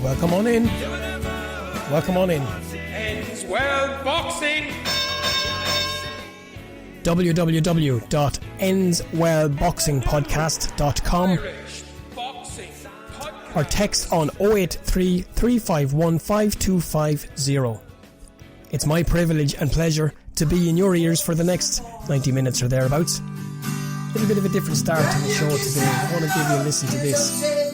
Welcome on in. Welcome on in. Endswell Boxing. www.endswellboxingpodcast.com or text on 083 351 5250. It's my privilege and pleasure to be in your ears for the next 90 minutes or thereabouts. A little bit of a different start to the show today. I want to give you a listen to this.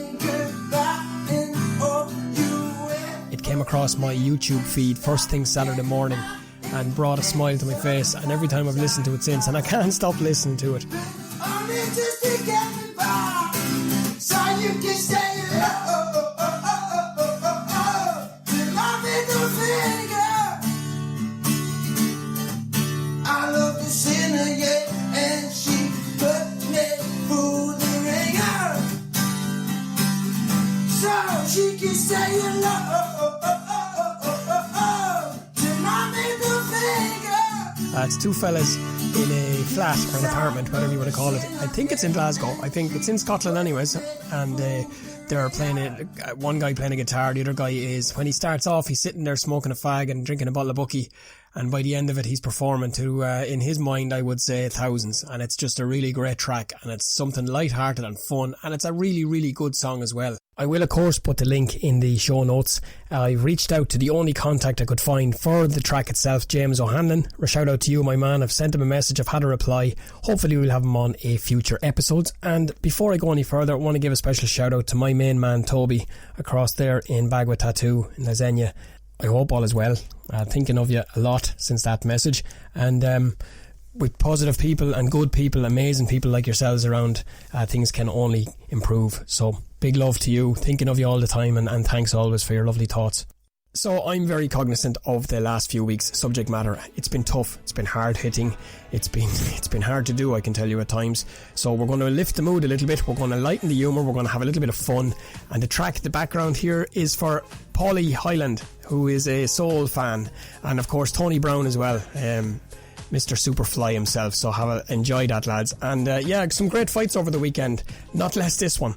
It came across my YouTube feed first thing Saturday morning and brought a smile to my face, and every time I've listened to it since, and I can't stop listening to it. She can say hello to my middle finger. It's two fellas in a flat or an apartment, whatever you want to call it. I think it's in Glasgow. I think it's in Scotland anyways. And they're playing it. One guy playing a guitar. The other guy is, when he starts off, he's sitting there smoking a fag and drinking a bottle of Bucky. And by the end of it, he's performing to, in his mind, I would say thousands. And it's just a really great track. And it's something light-hearted and fun. And it's a really, really good song as well. I will, of course, put the link in the show notes. I reached out to the only contact I could find for the track itself, James O'Hanlon. A shout out to you, my man. I've sent him a message. I've had a reply. Hopefully we'll have him on a future episodes. And before I go any further, I want to give a special shout out to my main man, Toby, across there in Bagua Tattoo in Lasagna. I hope all is well. Thinking of you a lot since that message. And with positive people and good people, amazing people like yourselves around, things can only improve. So big love to you, thinking of you all the time, and thanks always for your lovely thoughts. So I'm very cognizant of the last few weeks' subject matter. It's been tough, it's been hard hitting, it's been hard to do, I can tell you at times. So we're going to lift the mood a little bit, we're going to lighten the humour, we're going to have a little bit of fun. And the track, the background here is for Paulie Highland, who is a soul fan, and of course Tony Brown as well, Mr. Superfly himself. So enjoy that, lads. And yeah, some great fights over the weekend, not less this one.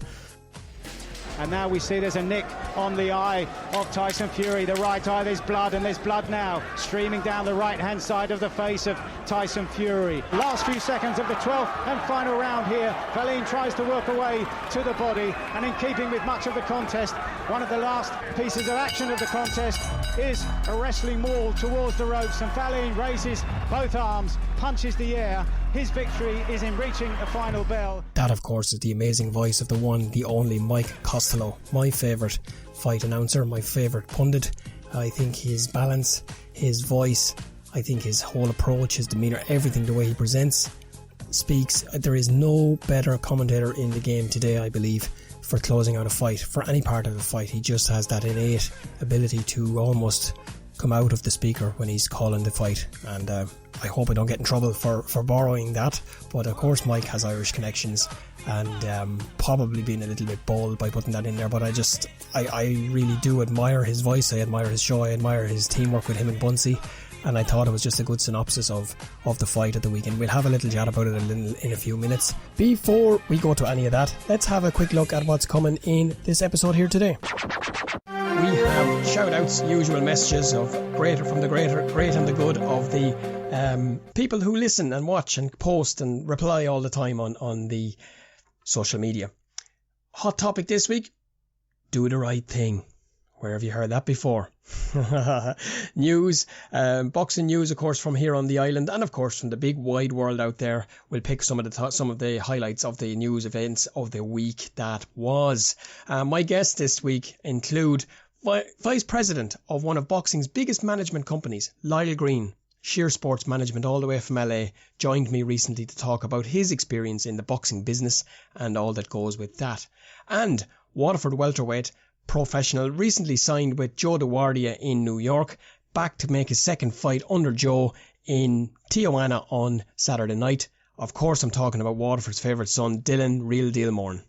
And now we see there's a nick on the eye of Tyson Fury. The right eye, there's blood, and there's blood now streaming down the right-hand side of the face of Tyson Fury. Last few seconds of the 12th and final round here. Valine tries to work away to the body, and in keeping with much of the contest, one of the last pieces of action of the contest is a wrestling maul towards the ropes, and Valine raises both arms, punches the air. His victory is in reaching a final bell. That, of course, is the amazing voice of the one, the only Mike Costello, my favourite fight announcer, my favourite pundit. I think his balance, his voice, I think his whole approach, his demeanour, everything, the way he presents, speaks. There is no better commentator in the game today, I believe, for closing out a fight, for any part of the fight. He just has that innate ability to almost come out of the speaker when he's calling the fight, and I hope I don't get in trouble for borrowing that, but of course Mike has Irish connections, and probably being a little bit bold by putting that in there, but I really do admire his voice, I admire his show, I admire his teamwork with him and Bunsey, and I thought it was just a good synopsis of the fight at the weekend. We'll have a little chat about it in a few minutes. Before we go to any of that, let's have a quick look at what's coming in this episode here today. We have shout-outs, usual messages of great and the good of the people who listen and watch and post and reply all the time on the social media. Hot topic this week, do the right thing. Where have you heard that before? News, boxing news, of course, from here on the island, and of course from the big wide world out there. We'll pick some of the highlights of the news events of the week that was. My guests this week include Vice President of one of boxing's biggest management companies, Lyle Green, Sheer Sports Management all the way from LA, joined me recently to talk about his experience in the boxing business and all that goes with that. And Waterford welterweight professional recently signed with Joe DeWardia in New York, back to make his second fight under Joe in Tijuana on Saturday night. Of course I'm talking about Waterford's favourite son, Dylan Real Deal Moran.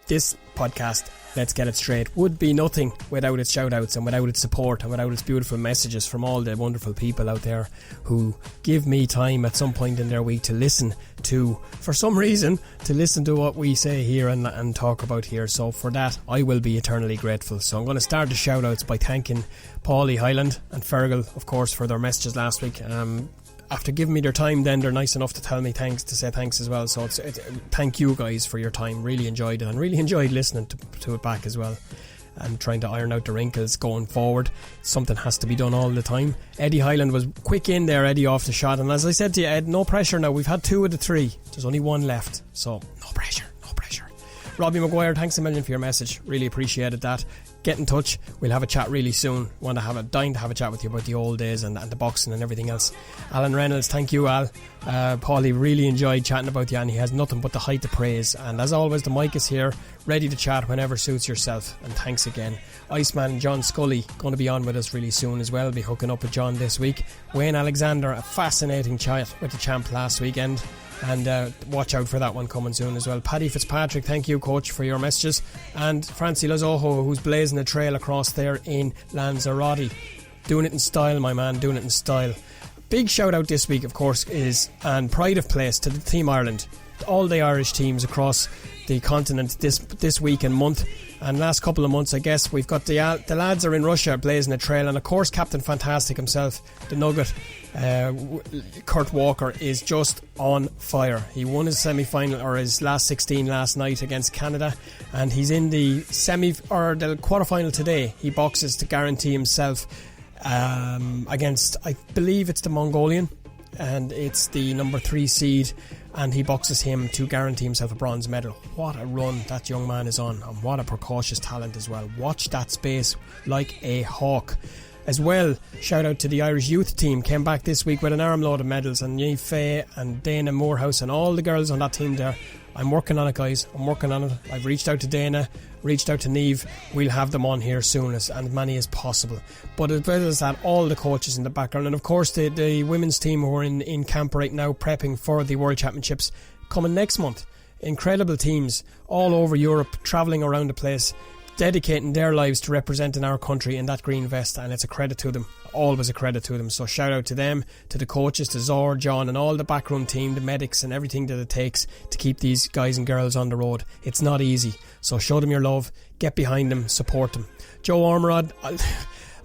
this podcast, Let's Get It Straight, would be nothing without its shout outs and without its support and without its beautiful messages from all the wonderful people out there who give me time at some point in their week to listen to, for some reason, to listen to what we say here and talk about here. So for that, I will be eternally grateful. So I'm going to start the shout outs by thanking Paulie Highland and Fergal, of course, for their messages last week. After giving me their time, then they're nice enough to tell me thanks, to say thanks as well. So thank you guys for your time. Really enjoyed it and really enjoyed listening to it back as well. And trying to iron out the wrinkles going forward. Something has to be done all the time. Eddie Highland was quick in there, Eddie, off the shot. And as I said to you, Ed, no pressure now. We've had 2 of the 3. There's only 1 left. So no pressure, no pressure. Robbie Maguire, thanks a million for your message. Really appreciated that. Get in touch. We'll have a chat really soon. Dying to have a chat with you about the old days and the boxing and everything else. Alan Reynolds, thank you, Al. Paulie, really enjoyed chatting about you, and he has nothing but the height of praise. And as always, the mic is here, ready to chat whenever suits yourself. And thanks again. Iceman John Scully going to be on with us really soon as well. Be hooking up with John this week. Wayne Alexander, a fascinating chat with the champ last weekend. And watch out for that one coming soon as well. Paddy Fitzpatrick, thank you, coach, for your messages. And Francie Lazoho, who's blazing a trail across there in Lanzarote. Doing it in style, my man, doing it in style. Big shout out this week, of course, is, and pride of place, to the Team Ireland. All the Irish teams across the continent this week and month. And last couple of months, I guess, we've got the lads are in Russia blazing a trail. And of course, Captain Fantastic himself, the Nugget, Kurt Walker, is just on fire. He won his semi-final, or his last 16 last night against Canada, and he's in the the quarter-final today. He boxes to guarantee himself against, I believe it's the Mongolian, and it's the number 3 seed, and he boxes him to guarantee himself a bronze medal. What a run that young man is on, and what a precocious talent as well. Watch that space like a hawk. As well, shout out to the Irish youth team, came back this week with an armload of medals, and Niamh Faye and Dana Morehouse and all the girls on that team there. I'm working on it, guys. I'm working on it. I've reached out to Dana, reached out to Niamh. We'll have them on here soon, and many as possible. But as well as that, all the coaches in the background, and of course the women's team who are in camp right now prepping for the World Championships coming next month. Incredible teams all over Europe, travelling around the place, dedicating their lives to representing our country in that green vest, and it's a credit to them, always a credit to them. So shout out to them, to the coaches, to Zor, John, and all the backroom team, the medics, and everything that it takes to keep these guys and girls on the road. It's not easy, so show them your love, get behind them, support them. Joe Ormerod,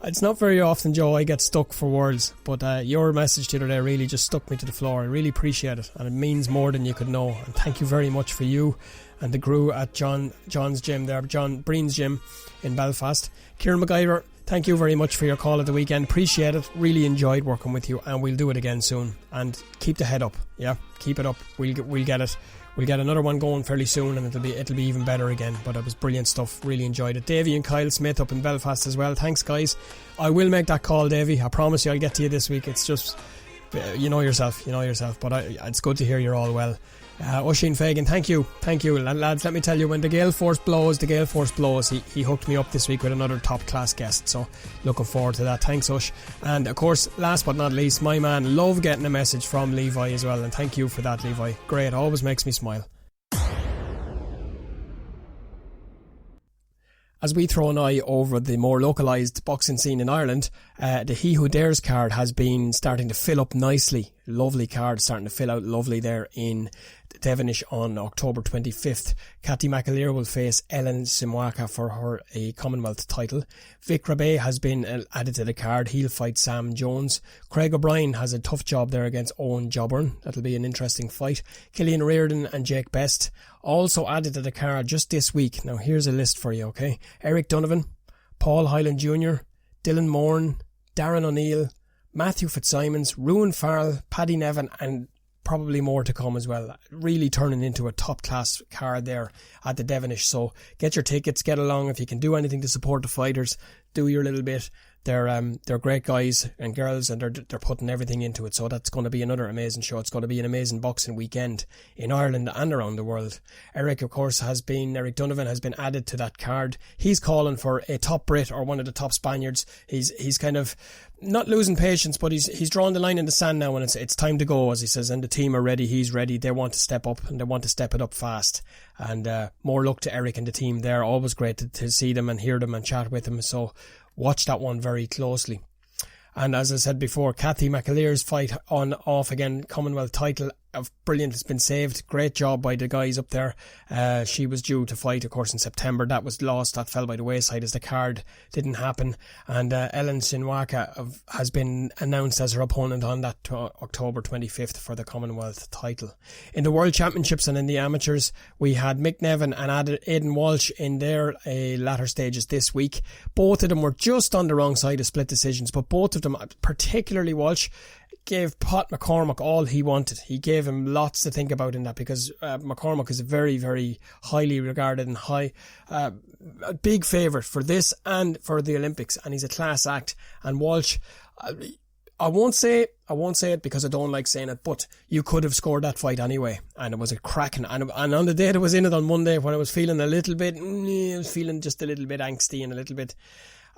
it's not very often, Joe, I get stuck for words, but your message the other day really just stuck me to the floor. I really appreciate it, and it means more than you could know. And thank you very much for you and the crew at John's gym there, John Breen's gym in Belfast. Kieran McGyver, thank you very much for your call at the weekend. Appreciate it. Really enjoyed working with you, and we'll do it again soon. And keep the head up. Yeah, keep it up. We'll get it. We'll get another one going fairly soon, and it'll be even better again. But it was brilliant stuff. Really enjoyed it. Davey and Kyle Smith up in Belfast as well. Thanks, guys. I will make that call, Davey. I promise you I'll get to you this week. It's just, you know yourself. But it's good to hear you're all well. Oisin Fagan, thank you, lads. Let me tell you, when the Gale Force blows, he hooked me up this week with another top class guest, so looking forward to that. Thanks, Ush. And of course, last but not least, my man, love getting a message from Levi as well, and thank you for that, Levi. Great, always makes me smile. As we throw an eye over the more localised boxing scene in Ireland, the He Who Dares card has been starting to fill up nicely. Lovely card, starting to fill out lovely there in Devonish on October 25th. Kathy McAleer will face Ellen Simwaka for her a Commonwealth title. Vic Rabe has been added to the card. He'll fight Sam Jones. Craig O'Brien has a tough job there against Owen Jobburn. That'll be an interesting fight. Killian Reardon and Jake Best also added to the card just this week. Now here's a list for you, okay? Eric Donovan, Paul Hyland Jr., Dylan Moran, Darren O'Neill, Matthew Fitzsimons, Ruan Farrell, Paddy Nevin, and probably more to come as well. Really turning into a top class card there at the Devonish. So get your tickets, get along. If you can do anything to support the fighters, do your little bit. they're great guys and girls, and they're putting everything into it. So that's going to be another amazing show. It's going to be an amazing boxing weekend in Ireland and around the world. Eric Donovan has been added to that card. He's calling for a top Brit or one of the top Spaniards. He's kind of not losing patience, but he's drawn the line in the sand now, and it's time to go, as he says, and the team are ready. He's ready. They want to step up, and they want to step it up fast. And more luck to Eric and the team there. Always great to see them and hear them and chat with them. So watch that one very closely. And as I said before, Kathy McAleer's fight on off again, Commonwealth title of brilliant, has been saved. Great job by the guys up there. She was due to fight, of course, in September. That was lost. That fell by the wayside as the card didn't happen. And Ellen Sinwaka has been announced as her opponent on that October 25th for the Commonwealth title. In the World Championships and in the amateurs, we had Mick Nevin and Aidan Walsh in their latter stages this week. Both of them were just on the wrong side of split decisions, but both of them, particularly Walsh, gave Pat McCormack all he wanted. He gave him lots to think about in that, because McCormack is a very, very highly regarded and a big favourite for this and for the Olympics, and he's a class act. And Walsh, I won't say it because I don't like saying it, but you could have scored that fight anyway, and it was a cracking. And on the day that was in it on Monday, when I was feeling just a little bit angsty and a little bit.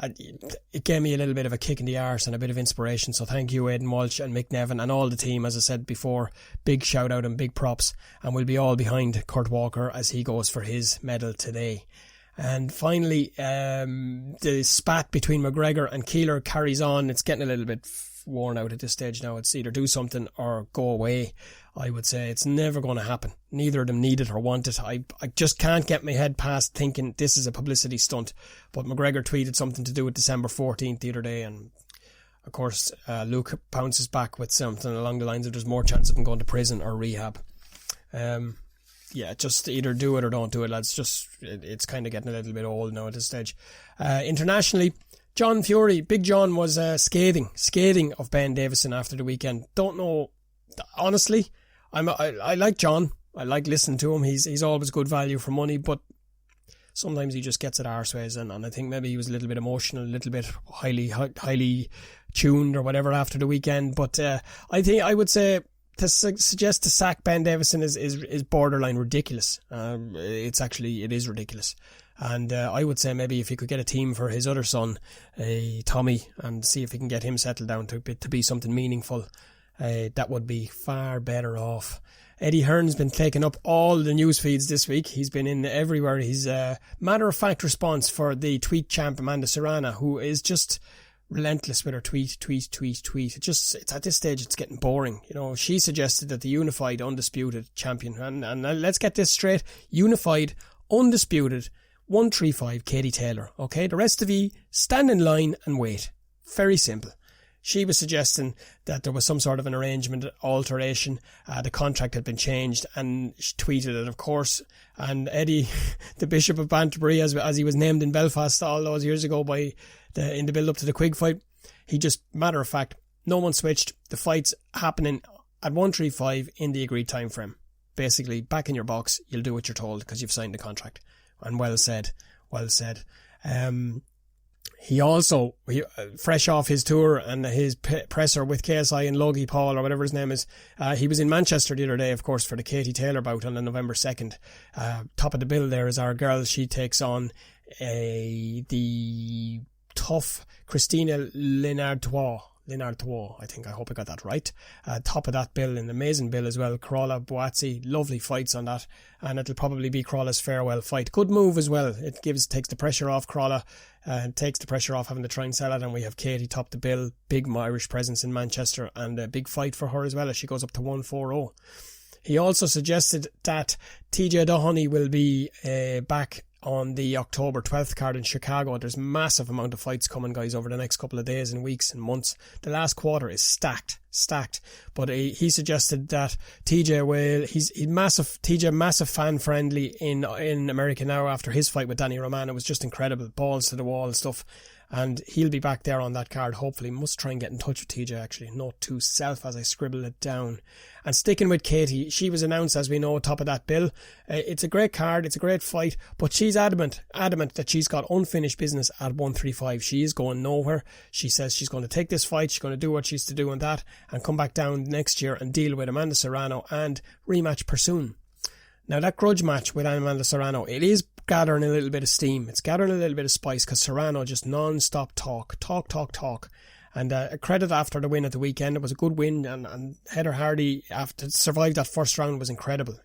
It gave me a little bit of a kick in the arse and a bit of inspiration. So thank you, Aidan Walsh and Mick Nevin and all the team. As I said before, big shout out and big props, and we'll be all behind Kurt Walker as he goes for his medal today. And finally, the spat between McGregor and Keeler carries on. It's getting a little bit worn out at this stage now. It's either do something or go away. I would say it's never going to happen. Neither of them need it or want it. I just can't get my head past thinking this is a publicity stunt. But McGregor tweeted something to do with December 14th the other day, and of course Luke pounces back with something along the lines of there's more chance of him going to prison or rehab. Just either do it or don't do it, lads. It's kind of getting a little bit old now at this stage. Internationally, John Fury, Big John, was scathing of Ben Davison after the weekend. Don't know, honestly. I like John. I like listening to him. He's always good value for money, but sometimes he just gets it arseways, and I think maybe he was a little bit emotional, a little bit highly tuned or whatever after the weekend. But I would say to suggest to sack Ben Davison is borderline ridiculous. It is ridiculous. And I would say maybe if he could get a team for his other son, Tommy, and see if he can get him settled down to be something meaningful, that would be far better off. Eddie Hearn's been taking up all the news feeds this week. He's been in everywhere. He's a matter-of-fact response for the tweet champ Amanda Serrana, who is just relentless with her tweet. It's at this stage it's getting boring. You know, she suggested that the unified, undisputed champion, and let's get this straight, unified, undisputed 135 Katie Taylor. Okay, the rest of you stand in line and wait. Very simple. She was suggesting that there was some sort of an arrangement alteration. The contract had been changed, and she tweeted it, of course. And Eddie, the Bishop of Banterbury, as he was named in Belfast all those years ago in the build up to the Quigg fight, he just, matter of fact, no one switched. The fight's happening at 135 in the agreed time frame. Basically, back in your box, you'll do what you're told because you've signed the contract. And well said. He also, fresh off his tour and his presser with KSI and Logie Paul, or whatever his name is, he was in Manchester the other day, of course, for the Katie Taylor bout on the November 2nd. Top of the bill there is our girl. She takes on the tough Christina Linardois, I hope I got that right. Top of that bill, an amazing bill as well, Crawla Boazzi, lovely fights on that, and it'll probably be Crawla's farewell fight. Good move as well. It takes the pressure off Crawla, and takes the pressure off having to try and sell it, and we have Katie top the bill, big Irish presence in Manchester, and a big fight for her as well as she goes up to 140. He also suggested that TJ Dohoney will be back on the October 12th card in Chicago. There's massive amount of fights coming, guys, over the next couple of days and weeks and months. The last quarter is stacked. But he suggested that TJ massive fan friendly in America now after his fight with Danny Roman. It was just incredible, balls to the wall stuff. and he'll be back there on that card. Hopefully, must try and get in touch with TJ actually. Note to self as I scribble it down. And sticking with Katie, she was announced, as we know, top of that bill. It's a great card, it's a great fight, but she's adamant that she's got unfinished business at 135. She is going nowhere. She says she's going to take this fight, she's going to do what she's to do on that, and come back down next year and deal with Amanda Serrano and rematch Pursoon. Now that grudge match with Amanda Serrano, it is gathering a little bit of steam. It's gathering a little bit of spice because Serrano just non-stop talk. And a credit after the win at the weekend. It was a good win, and Heather Hardy, after survived that first round, was incredible.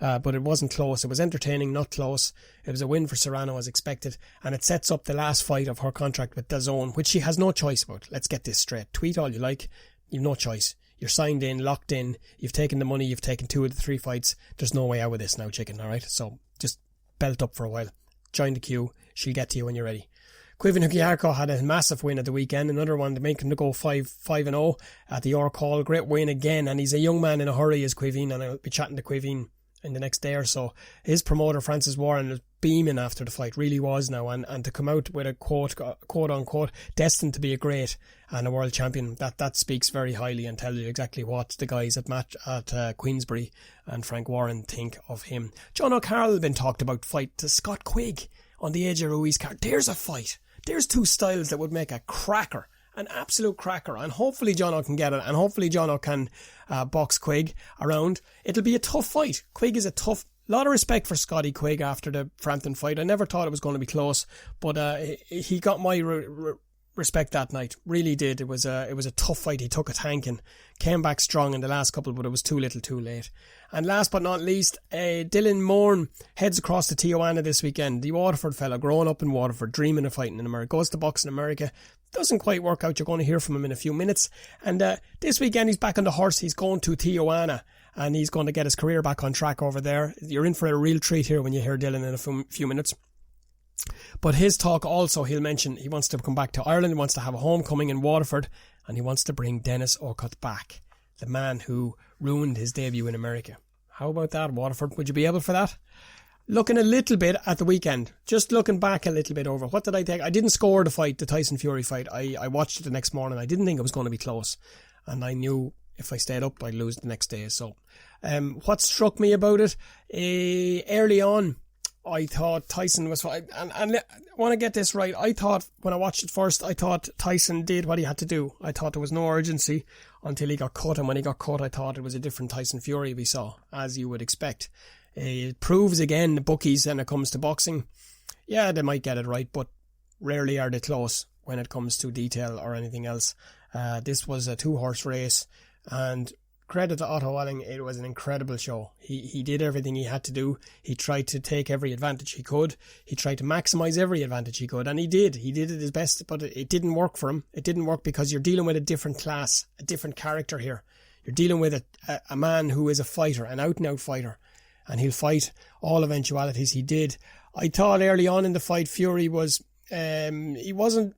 But it wasn't close. It was entertaining, not close. It was a win for Serrano as expected, and it sets up the last fight of her contract with DAZN, which she has no choice about. Let's get this straight. Tweet all you like. You've no choice. You're signed in, locked in. You've taken the money. You've taken 2 of the 3 fights. There's no way out of this now, chicken. All right. So just belt up for a while. Join the queue. She'll get to you when you're ready. Quiven Hukiarko had a massive win at the weekend, another one to make him to go 5-0 at the York Hall. Great win again, and he's a young man in a hurry, is Quiven, and I'll be chatting to Quiven in the next day or so. His promoter, Francis Warren, was beaming after the fight, really was now, and to come out with a quote unquote, destined to be a great and a world champion, that speaks very highly and tells you exactly what the guys at Queensbury and Frank Warren think of him. John O'Carroll has been talked about fight to Scott Quigg on the AJ Ruiz card. There's a fight. There's 2 styles that would make a cracker, an absolute cracker, and hopefully Jono can get it, and hopefully Jono can box Quigg around. It'll be a tough fight. Quigg is a tough, lot of respect for Scotty Quigg after the Frampton fight. I never thought it was going to be close, but he got my respect that night, really did. It was a tough fight. He took a tanking, came back strong in the last couple, but it was too little too late. And last but not least, Dylan Moran heads across to Tijuana this weekend. The Waterford fella, growing up in Waterford, dreaming of fighting in America, goes to box in America. Doesn't quite work out. You're going to hear from him in a few minutes. And this weekend he's back on the horse. He's going to Tijuana, and he's going to get his career back on track over there. You're in for a real treat here when you hear Dylan in a few minutes. But his talk also, he'll mention he wants to come back to Ireland, he wants to have a homecoming in Waterford, and he wants to bring Dennis Orcutt back, the man who ruined his debut in America. How about that, Waterford? Would you be able for that? Looking a little bit at the weekend, just looking back a little bit over, what did I take? I didn't score the fight, the Tyson Fury fight. I watched it the next morning. I didn't think it was going to be close, and I knew if I stayed up I'd lose the next day. So what struck me about it, early on, I thought Tyson was fine, and I want to get this right. I thought, when I watched it first, I thought Tyson did what he had to do. I thought there was no urgency until he got cut, and when he got cut, I thought it was a different Tyson Fury we saw, as you would expect. It proves again, the bookies, when it comes to boxing, yeah, they might get it right, but rarely are they close when it comes to detail or anything else. This was a 2-horse race, and credit to Otto Walling, it was an incredible show. He did everything he had to do. He tried to take every advantage he could. He tried to maximise every advantage he could, and he did. He did it his best, but it didn't work for him. It didn't work because you're dealing with a different class, a different character here. You're dealing with a man who is a fighter, an out-and-out fighter, and he'll fight all eventualities. He did. I thought early on in the fight, Fury was, he wasn't,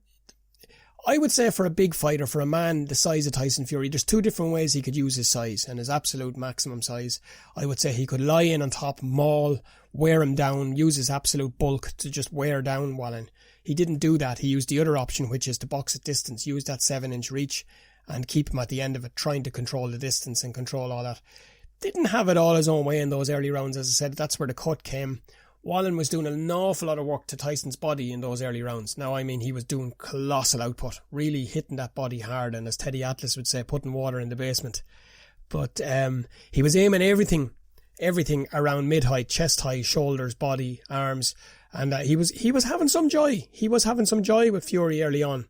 I would say, for a big fighter, for a man the size of Tyson Fury, there's 2 different ways he could use his size and his absolute maximum size. I would say he could lie in on top, maul, wear him down, use his absolute bulk to just wear down Wallen. He didn't do that. He used the other option, which is to box at distance, use that 7-inch reach and keep him at the end of it, trying to control the distance and control all that. Didn't have it all his own way in those early rounds, as I said. That's where the cut came. Wallen was doing an awful lot of work to Tyson's body in those early rounds. Now, I mean, he was doing colossal output, really hitting that body hard, and as Teddy Atlas would say, putting water in the basement. But he was aiming everything around mid-height, chest high, shoulders, body, arms, and he was having some joy. He was having some joy with Fury early on.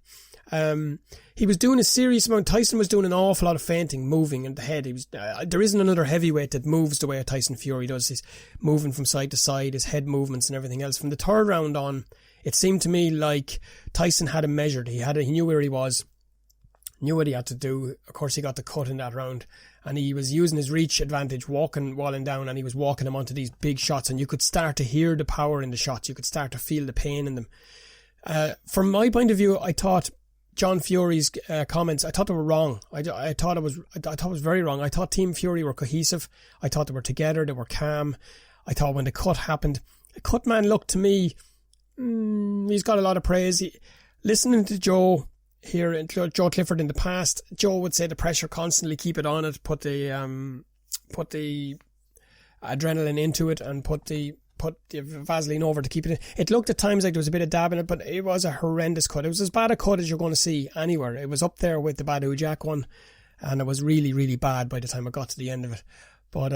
He was doing a serious amount. Tyson was doing an awful lot of feinting, moving in the head. He was. There isn't another heavyweight that moves the way a Tyson Fury does. He's moving from side to side, his head movements and everything else. From the 3rd round on, it seemed to me like Tyson had him measured. He knew where he was, knew what he had to do. Of course, he got the cut in that round, and he was using his reach advantage, walking Wallen down, and he was walking him onto these big shots, and you could start to hear the power in the shots. You could start to feel the pain in them. From my point of view, I thought John Fury's comments, I thought they were wrong. I thought it was very wrong. I thought Team Fury were cohesive. I thought they were together. They were calm. I thought when the cut happened, the cut man looked to me, he's got a lot of praise. listening to Joe here, and Joe Clifford in the past, Joe would say the pressure constantly, keep it on it, put the adrenaline into it, and put the Vaseline over to keep it in. It looked at times like there was a bit of dab in it, but it was a horrendous cut. It was as bad a cut as you're going to see anywhere. It was up there with the Badu Jack one, and it was really, really bad by the time I got to the end of it. But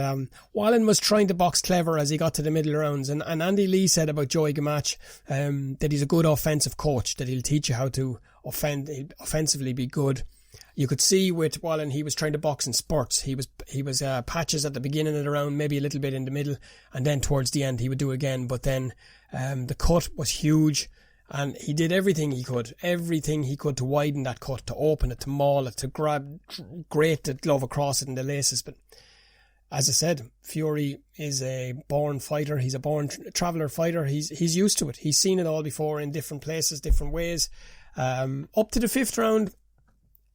Wallen was trying to box clever as he got to the middle rounds, and Andy Lee said about Joey Gamache that he's a good offensive coach, that he'll teach you how to offensively be good. You could see with Wallen, he was trying to box in spurts. He was patches at the beginning of the round, maybe a little bit in the middle, and then towards the end he would do again. But then the cut was huge, and he did everything he could to widen that cut, to open it, to maul it, to grate the glove across it and the laces. But as I said, Fury is a born fighter. He's a born traveller fighter. He's used to it. He's seen it all before in different places, different ways. Up to the 5th round,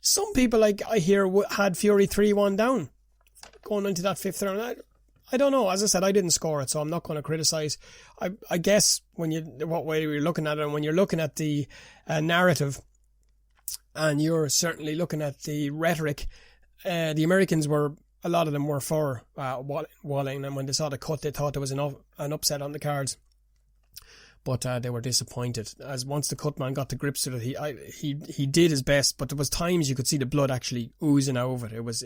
some people, like I hear, had Fury 3-1 down going into that 5th round. I don't know. As I said, I didn't score it, so I'm not going to criticise. I guess what way you're looking at it, and when you're looking at the narrative, and you're certainly looking at the rhetoric, the Americans were, a lot of them were for Walling, and when they saw the cut, they thought there was an upset on the cards. But they were disappointed, as once the cut man got to grips with it, he did his best, but there was times you could see the blood actually oozing out of it. It was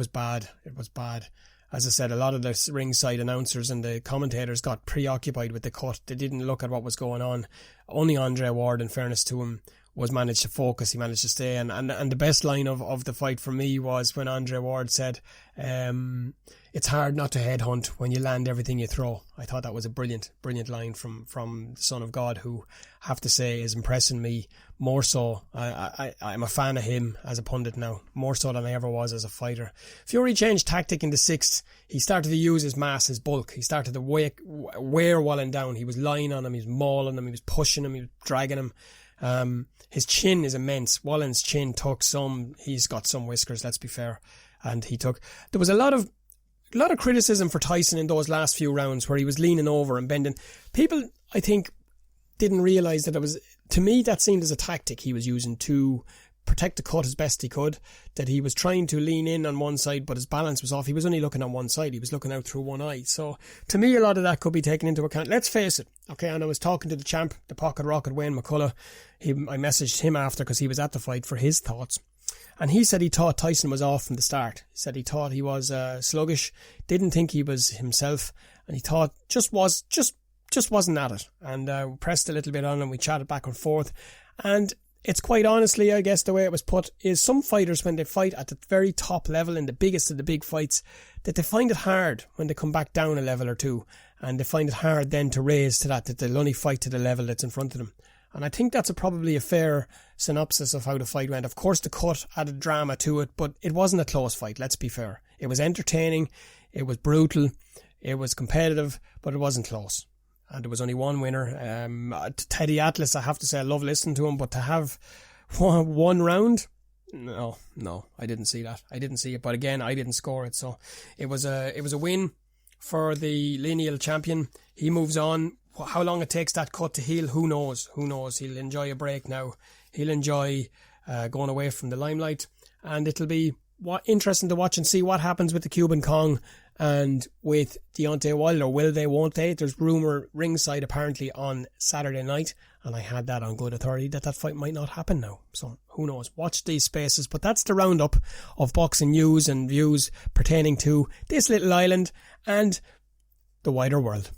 bad. It was bad. As I said, a lot of the ringside announcers and the commentators got preoccupied with the cut. They didn't look at what was going on. Only Andre Ward, in fairness to him, was managed to focus. He managed to stay, and the best line of the fight for me was when Andre Ward said, it's hard not to headhunt when you land everything you throw. I thought that was a brilliant line from the Son of God, who I have to say is impressing me more so. I'm a fan of him as a pundit now, more so than I ever was as a fighter. Fury changed tactic in the 6th. He started to use his mass, his bulk. He started to wear Wallen down. He was lying on him, he was mauling him, he was pushing him, he was dragging him. His chin is immense. Wallen's chin took he's got some whiskers, let's be fair. And there was a lot of criticism for Tyson in those last few rounds where he was leaning over and bending. People, I think, didn't realise that it was, to me, that seemed as a tactic he was using to protect the cut as best he could, that he was trying to lean in on one side, but his balance was off. He was only looking on one side. He was looking out through one eye. So, to me, a lot of that could be taken into account. Let's face it, okay, and I was talking to the champ, the pocket rocket, Wayne McCullough. I messaged him after because he was at the fight for his thoughts. And he said he thought Tyson was off from the start. He said he thought he was sluggish, didn't think he was himself, and he thought just wasn't at it. And pressed a little bit on him, we chatted back and forth. And it's quite honestly, I guess the way it was put, is some fighters, when they fight at the very top level in the biggest of the big fights, that they find it hard when they come back down a level or two, and they find it hard then to raise to that they'll only fight to the level that's in front of them. And I think that's probably a fair synopsis of how the fight went. Of course, the cut added drama to it, but it wasn't a close fight, let's be fair. It was entertaining, it was brutal, it was competitive, but it wasn't close. And there was only one winner. Teddy Atlas, I have to say, I love listening to him, but to have one round, no, I didn't see that. I didn't see it, but again, I didn't score it. So it was a win for the lineal champion. He moves on. How long it takes that cut to heal, who knows? He'll enjoy a break now. He'll enjoy going away from the limelight, and it'll be interesting to watch and see what happens with the Cuban Kong and with Deontay Wilder. Will they, won't they? There's rumour ringside apparently on Saturday night, and I had that on good authority that fight might not happen now. So who knows? Watch these spaces. But that's the roundup of boxing news and views pertaining to this little island and the wider world.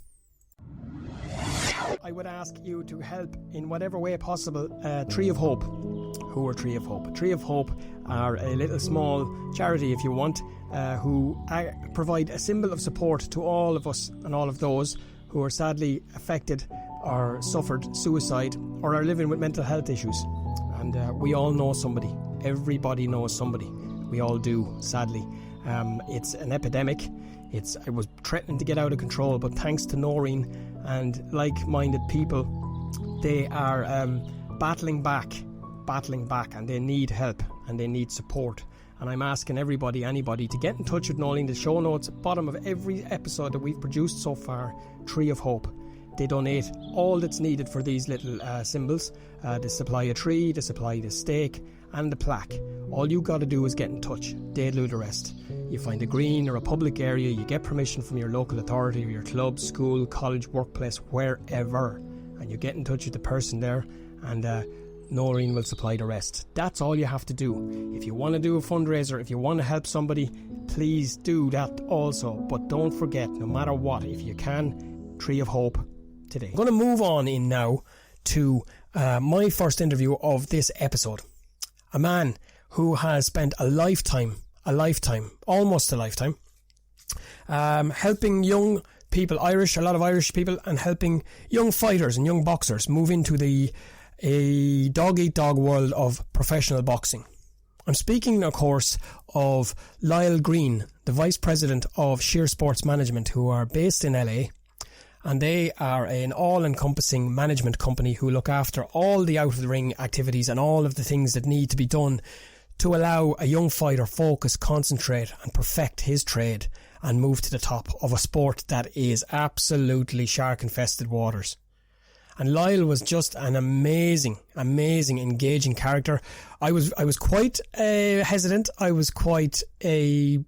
I would ask you to help in whatever way possible Tree of Hope. Who are Tree of Hope? Tree of Hope are a little small charity, if you want, who provide a symbol of support to all of us and all of those who are sadly affected or suffered suicide or are living with mental health issues. And we all know somebody. Everybody knows somebody. We all do, sadly. It's an epidemic. It was threatening to get out of control, but thanks to Noreen and like-minded people, they are battling back, and they need help and they need support. And I'm asking anybody to get in touch with Noreen. The show notes at the bottom of every episode that we've produced so far, Tree of Hope. They donate all that's needed for these little symbols. They supply a tree, they supply the stake and the plaque. All you got to do is get in touch. They do the rest. You find a green or a public area, you get permission from your local authority or your club, school, college, workplace, wherever, and you get in touch with the person there, and Noreen will supply the rest. That's all you have to do. If you want to do a fundraiser, if you want to help somebody, please do that also. But don't forget, no matter what, if you can, Tree of Hope today. I'm going to move on in now to my first interview of this episode. A man who has spent almost a lifetime, helping young people, a lot of Irish people, and helping young fighters and young boxers move into a dog-eat-dog world of professional boxing. I'm speaking, of course, of Lyle Green, the Vice President of Sheer Sports Management, who are based in LA, and they are an all-encompassing management company who look after all the out-of-the-ring activities and all of the things that need to be done to allow a young fighter focus, concentrate and perfect his trade and move to the top of a sport that is absolutely shark-infested waters. And Lyle was just an amazing, engaging character. I was quite hesitant. I was a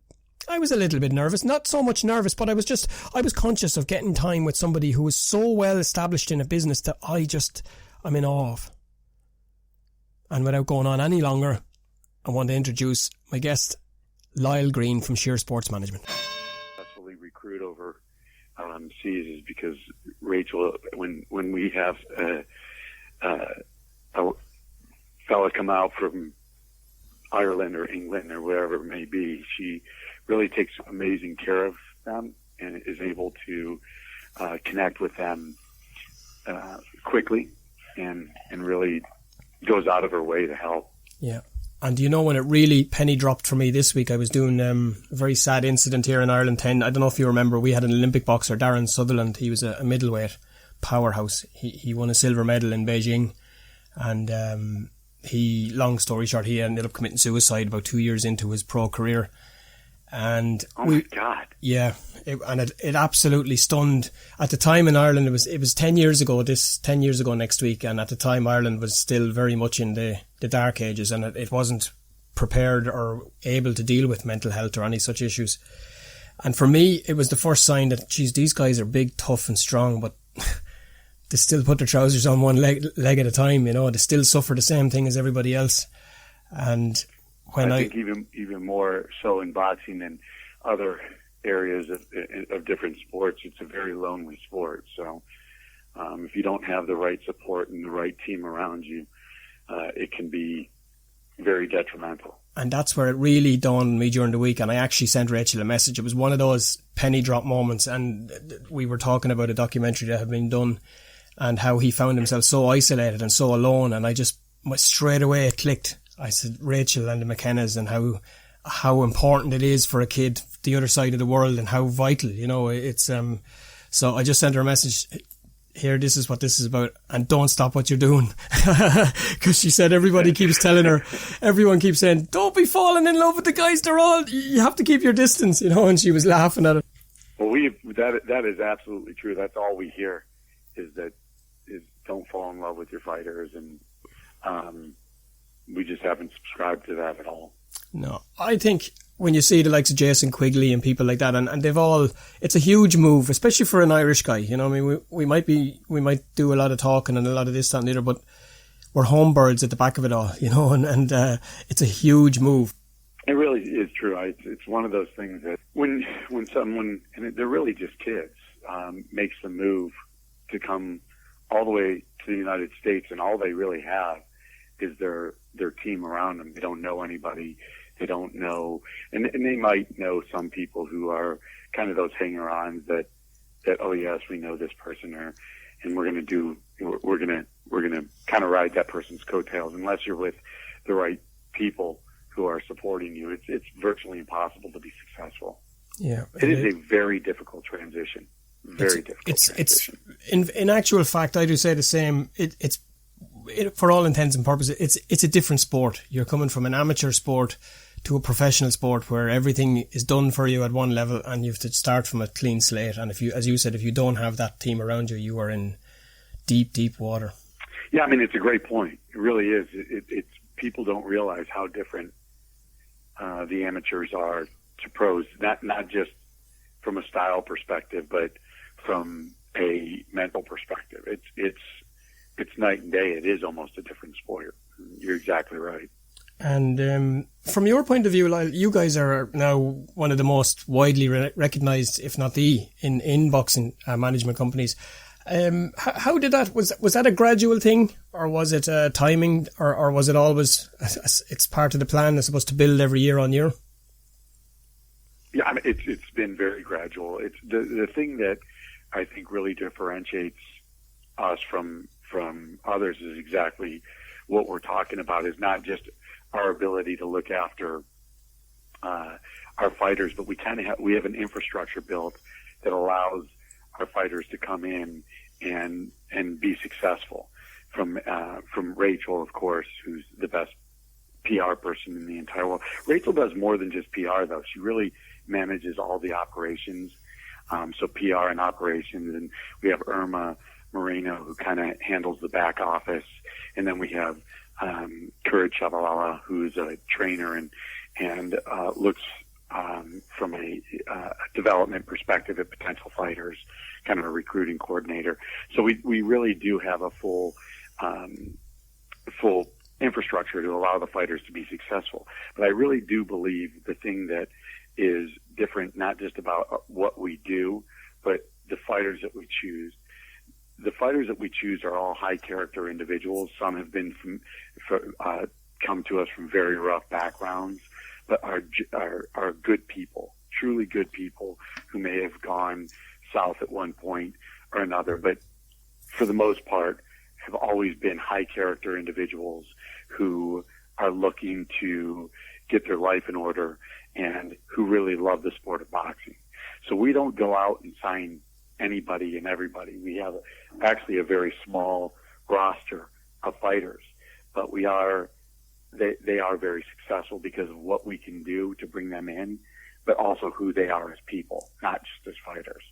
little bit nervous. Not so much nervous, but I was conscious of getting time with somebody who was so well established in a business that I'm in awe of. And without going on any longer, I want to introduce my guest, Lyle Green from Sheer Sports Management. Successfully recruit over seas is because Rachel, when we have a fella come out from Ireland or England or wherever it may be, she really takes amazing care of them and is able to connect with them quickly and really goes out of her way to help. Yeah. And do you know when it really penny dropped for me this week? I was doing a very sad incident here in Ireland 10. I don't know if you remember, we had an Olympic boxer, Darren Sutherland. He was a middleweight powerhouse. He won a silver medal in Beijing. And long story short, he ended up committing suicide about 2 years into his pro career. And my God. Yeah. It absolutely stunned. At the time in Ireland, it was 10 years ago, 10 years ago next week. And at the time, Ireland was still very much in the dark ages, and it wasn't prepared or able to deal with mental health or any such issues. And for me, it was the first sign that, geez, these guys are big, tough and strong, but they still put their trousers on one leg at a time, you know, they still suffer the same thing as everybody else. And when I think even more so in boxing than other areas of different sports, it's a very lonely sport. So if you don't have the right support and the right team around you, it can be very detrimental. And that's where it really dawned on me during the week, and I actually sent Rachel a message. It was one of those penny drop moments, and we were talking about a documentary that had been done and how he found himself so isolated and so alone, and I just straight away it clicked. I said Rachel and the McKennas, and how important it is for a kid the other side of the world, and how vital, you know, it's so I just sent her a message. Here, this is what this is about, and don't stop what you're doing. Because she said everyone keeps saying, don't be falling in love with the guys, you have to keep your distance, you know, and she was laughing at it. Well, that is absolutely true. That's all we hear is don't fall in love with your fighters, and we just haven't subscribed to that at all. No, I think when you see the likes of Jason Quigley and people like that, and they've all, it's a huge move, especially for an Irish guy. You know, I mean, we might do a lot of talking and a lot of this, that and the other, but we're home birds at the back of it all, you know, and it's a huge move. It really is true. It's one of those things that when someone, and they're really just kids, makes the move to come all the way to the United States, and all they really have is their team around them. They don't know anybody. They don't know, and they might know some people who are kind of those hanger-ons that oh yes, we know this person, and we're gonna kind of ride that person's coattails. Unless you're with the right people who are supporting you, it's virtually impossible to be successful. Yeah, it is a very difficult transition. Transition. In actual fact, I do say the same. It's for all intents and purposes, it's a different sport. You're coming from an amateur sport to a professional sport where everything is done for you at one level and you have to start from a clean slate. And if you, as you said, if you don't have that team around you, you are in deep, deep water. Yeah, I mean, it's a great point. It really is. It's people don't realize how different the amateurs are to pros, not just from a style perspective, but from a mental perspective. It's night and day. It is almost a different sport. You're exactly right. And from your point of view, Lyle, you guys are now one of the most widely recognised, if not the, in boxing management companies. How did that, was that a gradual thing, or was it timing, or was it always, it's part of the plan, I suppose, to build every year on year? Yeah, I mean, it's been very gradual. It's the thing that I think really differentiates us from others is exactly what we're talking about, is not just our ability to look after our fighters, but we have an infrastructure built that allows our fighters to come in and be successful. From Rachel, of course, who's the best PR person in the entire world. Rachel does more than just PR, though. She really manages all the operations, so PR and operations. And we have Irma Moreno, who kind of handles the back office, and then we have Courage Chavalala, who's a trainer and looks from a development perspective at potential fighters, kind of a recruiting coordinator. So we really do have a full infrastructure to allow the fighters to be successful. But I really do believe the thing that is different, not just about what we do, but the fighters that we choose. The fighters that we choose are all high character individuals. Some have been come to us from very rough backgrounds, but are good people, truly good people who may have gone south at one point or another, but for the most part have always been high character individuals who are looking to get their life in order and who really love the sport of boxing. So we don't go out and sign anybody and everybody. We have actually a very small roster of fighters, but they are very successful because of what we can do to bring them in, but also who they are as people, not just as fighters.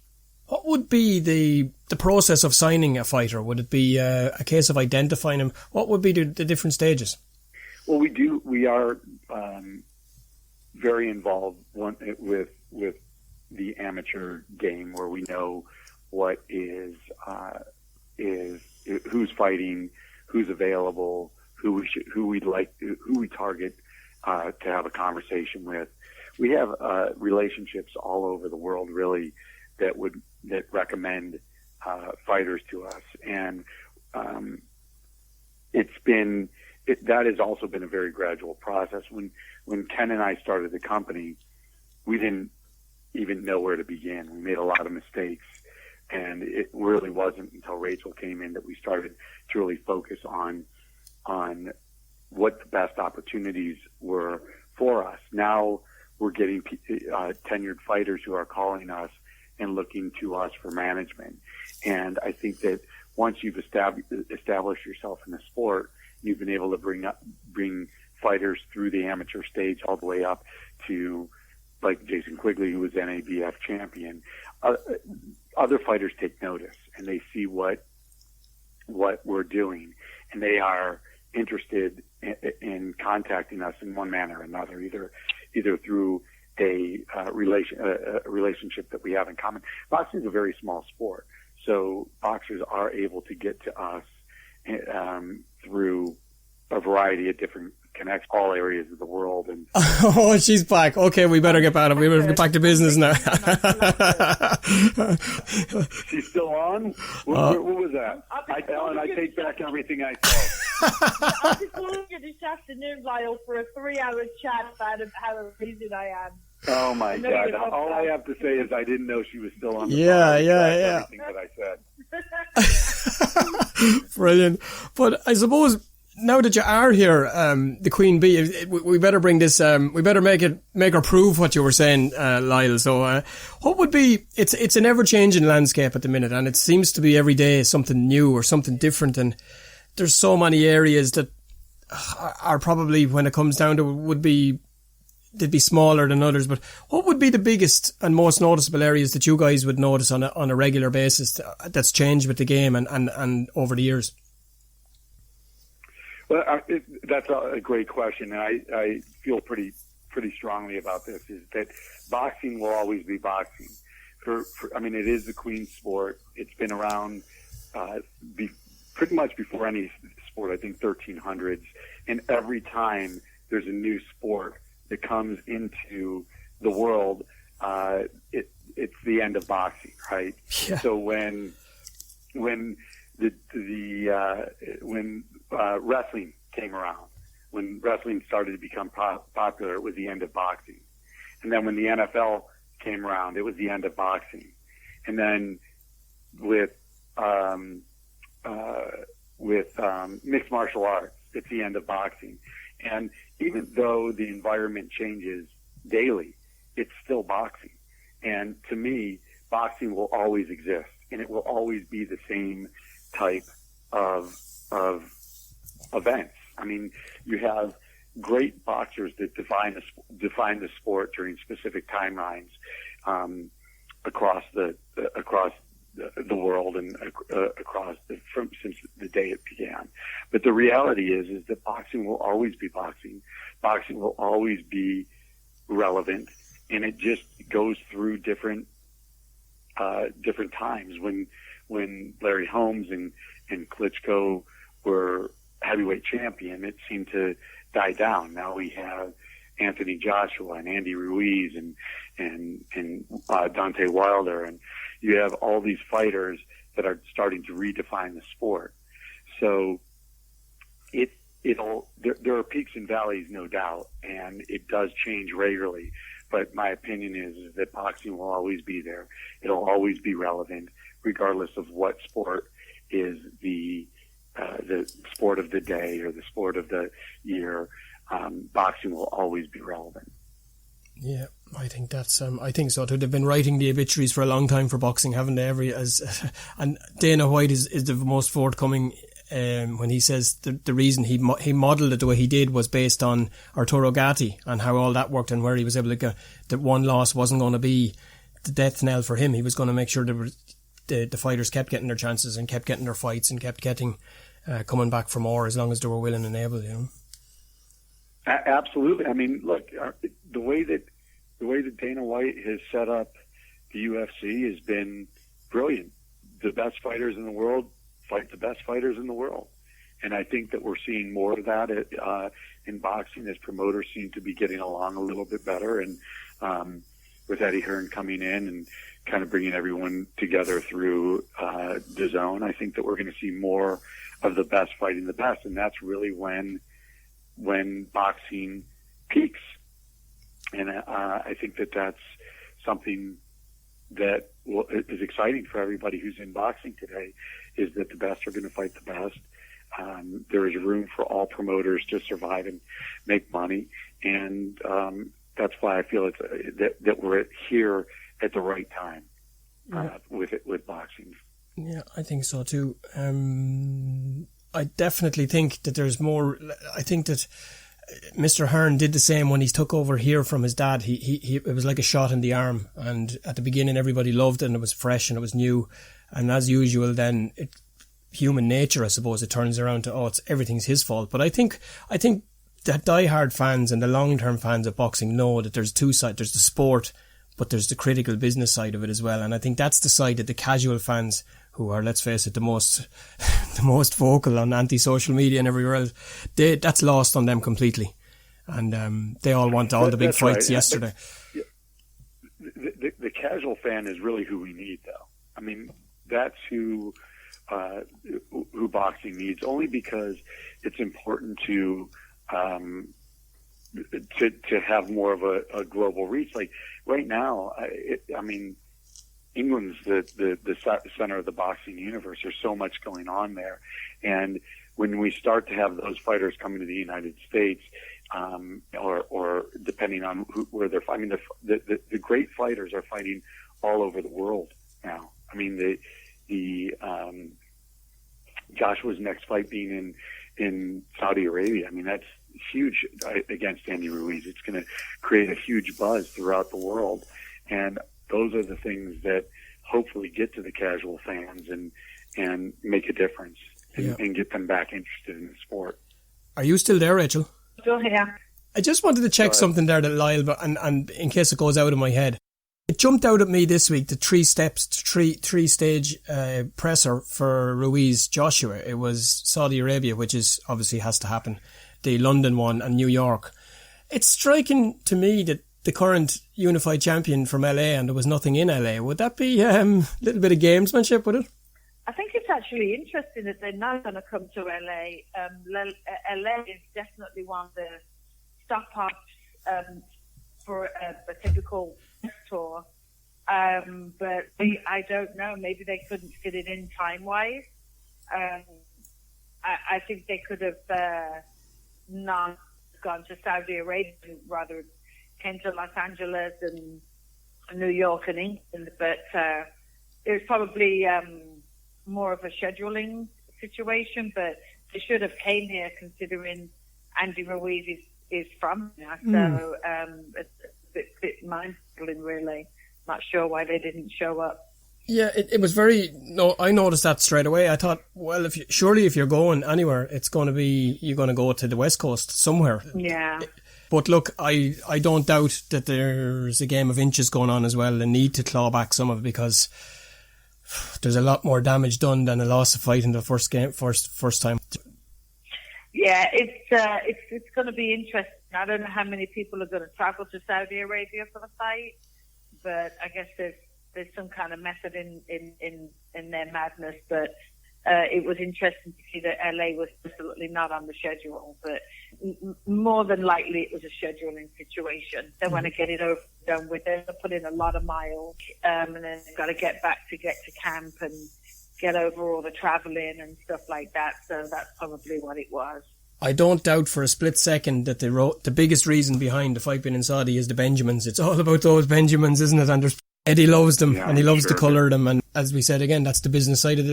What would be the process of signing a fighter? Would it be a case of identifying him? What would be the different stages? Well, we are very involved with the amateur game, where we know what is who's fighting, who's available, who we target to have a conversation with. We have relationships all over the world, really, that recommend fighters to us, and that has also been a very gradual process. When Ken and I started the company, we didn't even know where to begin. We made a lot of mistakes, and it really wasn't until Rachel came in that we started to really focus on what the best opportunities were for us. Now we're getting tenured fighters who are calling us and looking to us for management. And I think that once you've established yourself in the sport, you've been able to bring fighters through the amateur stage all the way up to, like Jason Quigley, who was NABF champion. Other fighters take notice, and they see what we're doing, and they are interested in contacting us in one manner or another, either through a relationship that we have in common. Boxing is a very small sport, so boxers are able to get to us through a variety of different connects, all areas of the world. And oh, she's back. Okay, we better get back. We better get back to business now. She's still on? What was that? I take back everything I said. I just wanted you this afternoon, Lyle, for a 3-hour chat about how amazing I am. Oh my God! All I have to say is I didn't know she was still on the phone. Yeah. Everything that I said. Brilliant. But I suppose now that you are here, the Queen Bee, we better bring this. We better make her prove what you were saying, Lyle. So, what would be? It's an ever-changing landscape at the minute, and it seems to be every day something new or something different. And there's so many areas that are probably, when it comes down to it, would be they'd be smaller than others, but what would be the biggest and most noticeable areas that you guys would notice on a regular basis that's changed with the game and over the years? Well, that's a great question, and I feel pretty strongly about this, is that boxing will always be boxing. It is the queen sport. It's been around pretty much before any sport, I think 1300s, and every time there's a new sport that comes into the world, it's the end of boxing, right? Yeah. So when wrestling came around, when wrestling started to become popular, it was the end of boxing. And then when the NFL came around, it was the end of boxing. And then with mixed martial arts, it's the end of boxing. And even though the environment changes daily, it's still boxing. And to me, boxing will always exist, and it will always be the same type of events. I mean, you have great boxers that define the sport during specific timelines across the world and since the day it began. But the reality is that boxing will always be boxing. Boxing will always be relevant, and it just goes through different times. When Larry Holmes and Klitschko were heavyweight champion, it seemed to die down. Now we have Anthony Joshua and Andy Ruiz and Deontay Wilder, and you have all these fighters that are starting to redefine the sport. So there are peaks and valleys, no doubt, and it does change regularly. But my opinion is that boxing will always be there. It'll always be relevant, regardless of what sport is the sport of the day or the sport of the year. Boxing will always be relevant. Yeah, I think that's. I think so too. They've been writing the obituaries for a long time for boxing, haven't they? And Dana White is the most forthcoming when he says the reason he modelled it the way he did was based on Arturo Gatti and how all that worked, and where he was able to get that one loss wasn't going to be the death knell for him. He was going to make sure that the fighters kept getting their chances and kept getting their fights and kept getting coming back for more as long as they were willing and able. You know. Absolutely. I mean, look, the way that Dana White has set up the UFC has been brilliant. The best fighters in the world fight the best fighters in the world, and I think that we're seeing more of that in boxing as promoters seem to be getting along a little bit better, and with Eddie Hearn coming in and kind of bringing everyone together through the zone, I think that we're going to see more of the best fighting the best, and that's really when boxing peaks. And I think that that's something that is exciting for everybody who's in boxing today, is that the best are going to fight the best. There is room for all promoters to survive and make money, and that's why I feel that we're here at the right time with boxing. Yeah, I think so too. I definitely think that there's more. I think that Mr. Hearn did the same when he took over here from his dad. He it was like a shot in the arm, and at the beginning everybody loved it and it was fresh and it was new, and as usual then human nature, I suppose, it turns around to everything's his fault. But I think that die-hard fans and the long-term fans of boxing know that there's two sides. There's the sport, but there's the critical business side of it as well, and I think that's the side that the casual fans, who are, let's face it, the most vocal on anti-social media and everywhere else, that's lost on them completely. And they all want all the big fights right. Yesterday. The casual fan is really who we need, though. I mean, that's who boxing needs, only because it's important to have more of a global reach. Like right now, I mean, England's the center of the boxing universe. There's so much going on there, and when we start to have those fighters coming to the United States, or depending on where they're fighting, the great fighters are fighting all over the world now. I mean, the Joshua's next fight being in Saudi Arabia. I mean, that's huge against Andy Ruiz. It's going to create a huge buzz throughout the world. And those are the things that hopefully get to the casual fans and make a difference and get them back interested in the sport. Are you still there, Rachel? Still here. I just wanted to check something there that Lyle, and in case it goes out of my head. It jumped out at me this week, the three-stage presser for Ruiz Joshua. It was Saudi Arabia, which is obviously has to happen, the London one, and New York. It's striking to me that the current unified champion from LA, and there was nothing in LA. Would that be a little bit of gamesmanship, would it? I think it's actually interesting that they're now going to come to LA. LA is definitely one of the stop-ups for a typical tour. But I don't know. Maybe they couldn't fit it in time-wise. I think they could have not gone to Saudi Arabia, rather came to Los Angeles and New York and England. But it was probably more of a scheduling situation. But they should have came here, considering Andy Ruiz is from here. So it's a bit mind-boggling, really. Not sure why they didn't show up. Yeah, it was very. No, I noticed that straight away. I thought, well, if you're going anywhere, it's going to be you're going to go to the West Coast somewhere. Yeah. But look, I don't doubt that there's a game of inches going on as well, and need to claw back some of it, because there's a lot more damage done than a loss of fight in the first time. Yeah, it's going to be interesting. I don't know how many people are going to travel to Saudi Arabia for the fight, but I guess there's some kind of method in their madness. But it was interesting to see that LA was absolutely not on the schedule, but more than likely it was a scheduling situation. They want to get it over done with. They're put in a lot of miles, and then they've got to get to camp and get over all the traveling and stuff like that. So that's probably what it was. I don't doubt for a split second that the biggest reason behind the fight being in Saudi is the Benjamins. It's all about those Benjamins, isn't it? And Eddie loves them, and he loves to colour them. And as we said again, that's the business side of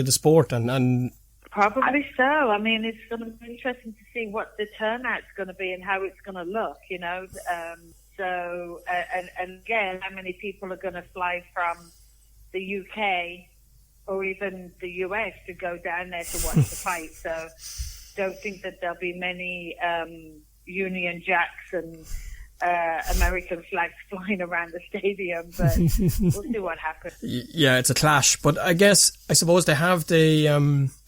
the sport. And probably so. I mean, it's going to be interesting to see what the turnout's going to be and how it's going to look. You know, so and again, how many people are going to fly from the UK or even the US to go down there to watch the fight? So. Don't think that there'll be many Union Jacks and American flags flying around the stadium, but we'll see what happens. Yeah, it's a clash, but I suppose they have the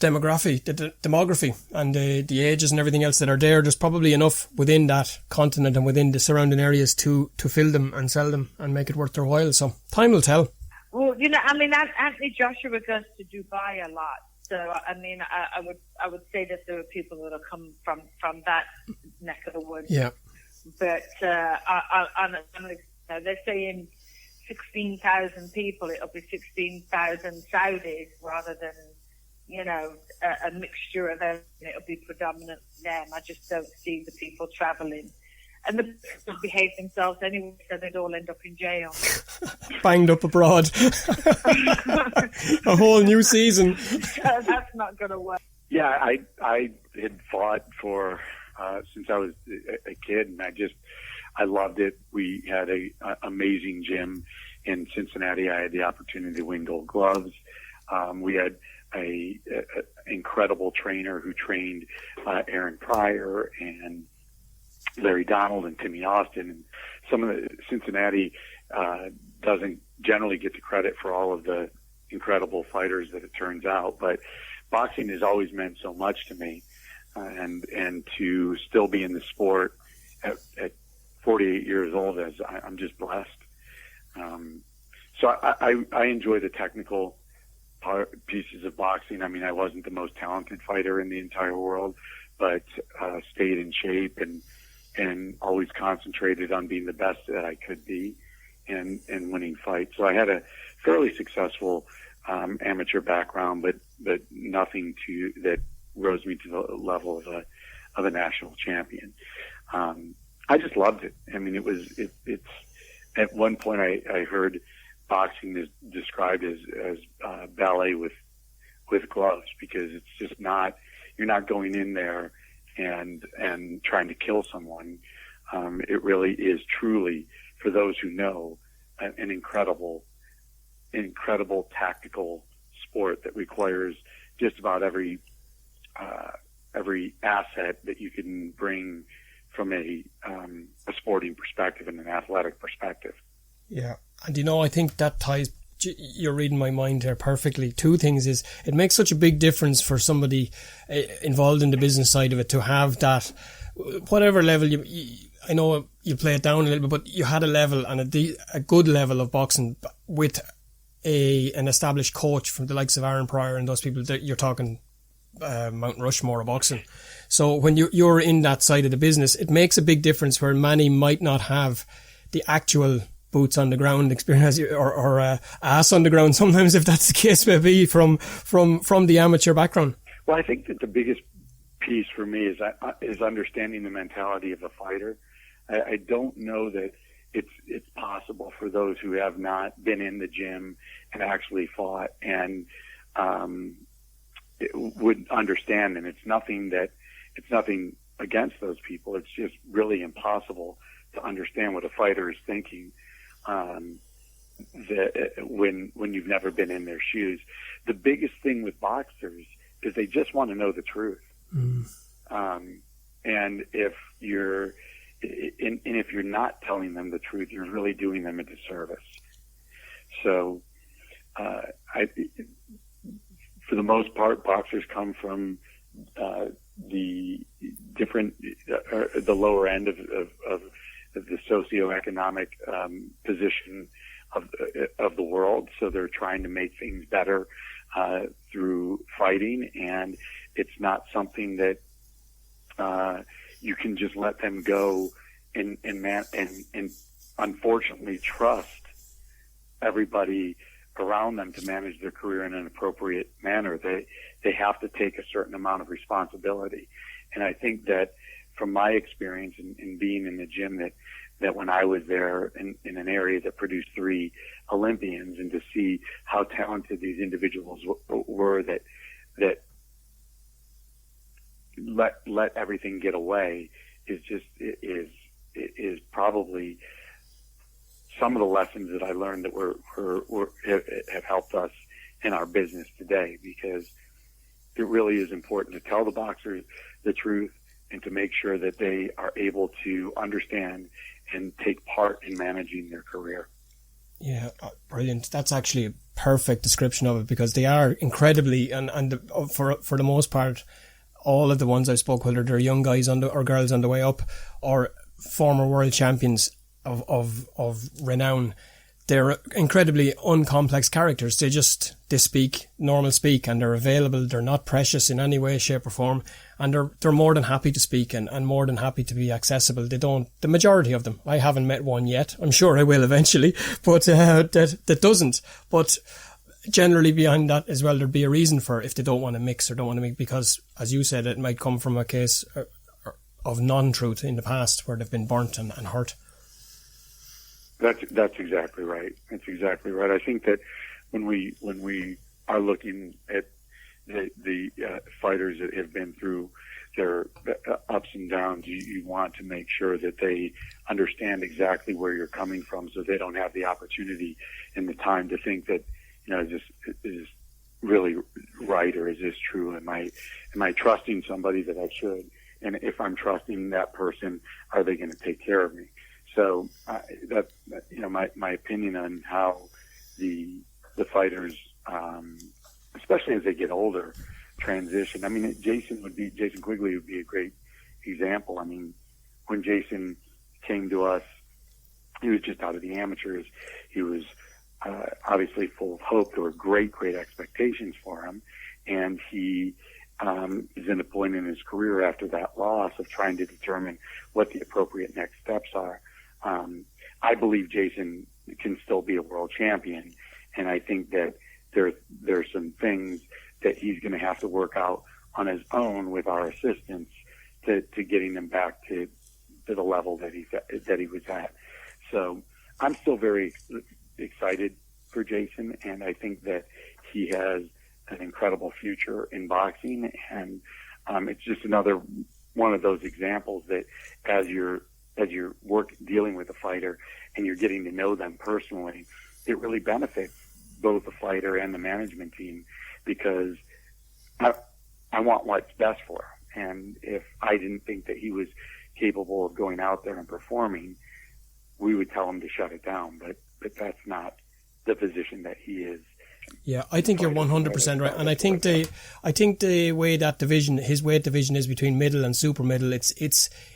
demography and the ages and everything else that are there. There's probably enough within that continent and within the surrounding areas to fill them and sell them and make it worth their while. So time will tell. Well, you know, I mean, Anthony Joshua goes to Dubai a lot. So, I mean, I would say that there are people that are come from that neck of the woods. Yeah. But they're saying 16,000 people. It'll be 16,000 Saudis rather than, you know, a mixture of them. It'll be predominantly them. I just don't see the people travelling. And the people behave themselves anyway, so they'd all end up in jail. Banged up abroad. A whole new season. That's not going to work. Yeah, I had fought for since I was a kid, and I loved it. We had a amazing gym in Cincinnati. I had the opportunity to win Gold Gloves. We had a incredible trainer who trained Aaron Pryor and Larry Donald and Timmy Austin, and some of the Cincinnati doesn't generally get the credit for all of the incredible fighters that it turns out, but boxing has always meant so much to me, and to still be in the sport at 48 years old, as I'm just blessed. So I enjoy the technical pieces of boxing. I mean, I wasn't the most talented fighter in the entire world, but stayed in shape and always concentrated on being the best that I could be and winning fights. So I had a fairly successful amateur background, but nothing that rose me to the level of a national champion. I just loved it. I mean, it's at one point I heard boxing is described as ballet with gloves, because it's just not, you're not going in there and trying to kill someone. It really is truly, for those who know, an incredible tactical sport that requires just about every asset that you can bring from a sporting perspective and an athletic perspective. Yeah, and I think that ties. You're reading my mind here perfectly. Two things is, it makes such a big difference for somebody involved in the business side of it to have that, whatever level I know you play it down a little bit, but you had a level and a good level of boxing with an established coach from the likes of Aaron Pryor and those people that you're talking Mount Rushmore of boxing. So when you're in that side of the business, it makes a big difference where many might not have the actual boots on the ground experience or ass on the ground sometimes, if that's the case may be, from the amateur background. Well, I think that the biggest piece for me is understanding the mentality of a fighter. I don't know that it's possible for those who have not been in the gym and actually fought and would understand. And it's nothing against those people. It's just really impossible to understand what a fighter is thinking when you've never been in their shoes. The biggest thing with boxers is they just want to know the truth. And if you're not telling them the truth, you're really doing them a disservice. So, for the most part, boxers come from the lower end of the socioeconomic position of the world. So they're trying to make things better through fighting, and it's not something that you can just let them go and unfortunately trust everybody around them to manage their career in an appropriate manner. They have to take a certain amount of responsibility. And I think that from my experience in being in the gym, that when I was there in an area that produced 3 Olympians, and to see how talented these individuals were that let everything get away is probably some of the lessons that I learned that have helped us in our business today, because it really is important to tell the boxers the truth and to make sure that they are able to understand and take part in managing their career. Yeah, brilliant. That's actually a perfect description of it, because they are incredibly, and for the most part, all of the ones I spoke, whether they're young guys or girls on the way up, or former world champions of renown, they're incredibly uncomplex characters. They speak normal speak, and they're available. They're not precious in any way, shape or form, and they're more than happy to speak and more than happy to be accessible. The majority of them, I haven't met one yet. I'm sure I will eventually, but that doesn't. But generally behind that as well, there'd be a reason for if they don't want to mix or don't want to make, because as you said, it might come from a case of non-truth in the past where they've been burnt and hurt. That's exactly right. That's exactly right. I think that when we are looking at the fighters that have been through their ups and downs, you want to make sure that they understand exactly where you're coming from, so they don't have the opportunity and the time to think that, is this really right, or is this true? Am I trusting somebody that I should? And if I'm trusting that person, are they going to take care of me? So my opinion on how the fighters, especially as they get older, transition. I mean, Jason Quigley would be a great example. I mean, when Jason came to us, he was just out of the amateurs. He was obviously full of hope. There were great expectations for him, and he is in a point in his career after that loss of trying to determine what the appropriate next steps are. I believe Jason can still be a world champion, and I think that there's some things that he's going to have to work out on his own with our assistance to getting him back to the level that he was at. So I'm still very excited for Jason, and I think that he has an incredible future in boxing, and it's just another one of those examples that as you're dealing with a fighter and you're getting to know them personally, it really benefits both the fighter and the management team, because I want what's best for him. And if I didn't think that he was capable of going out there and performing, we would tell him to shut it down. But that's not the position that he is. Yeah, I think you're 100% right, and I think the way that division, his weight division, is between middle and super middle. It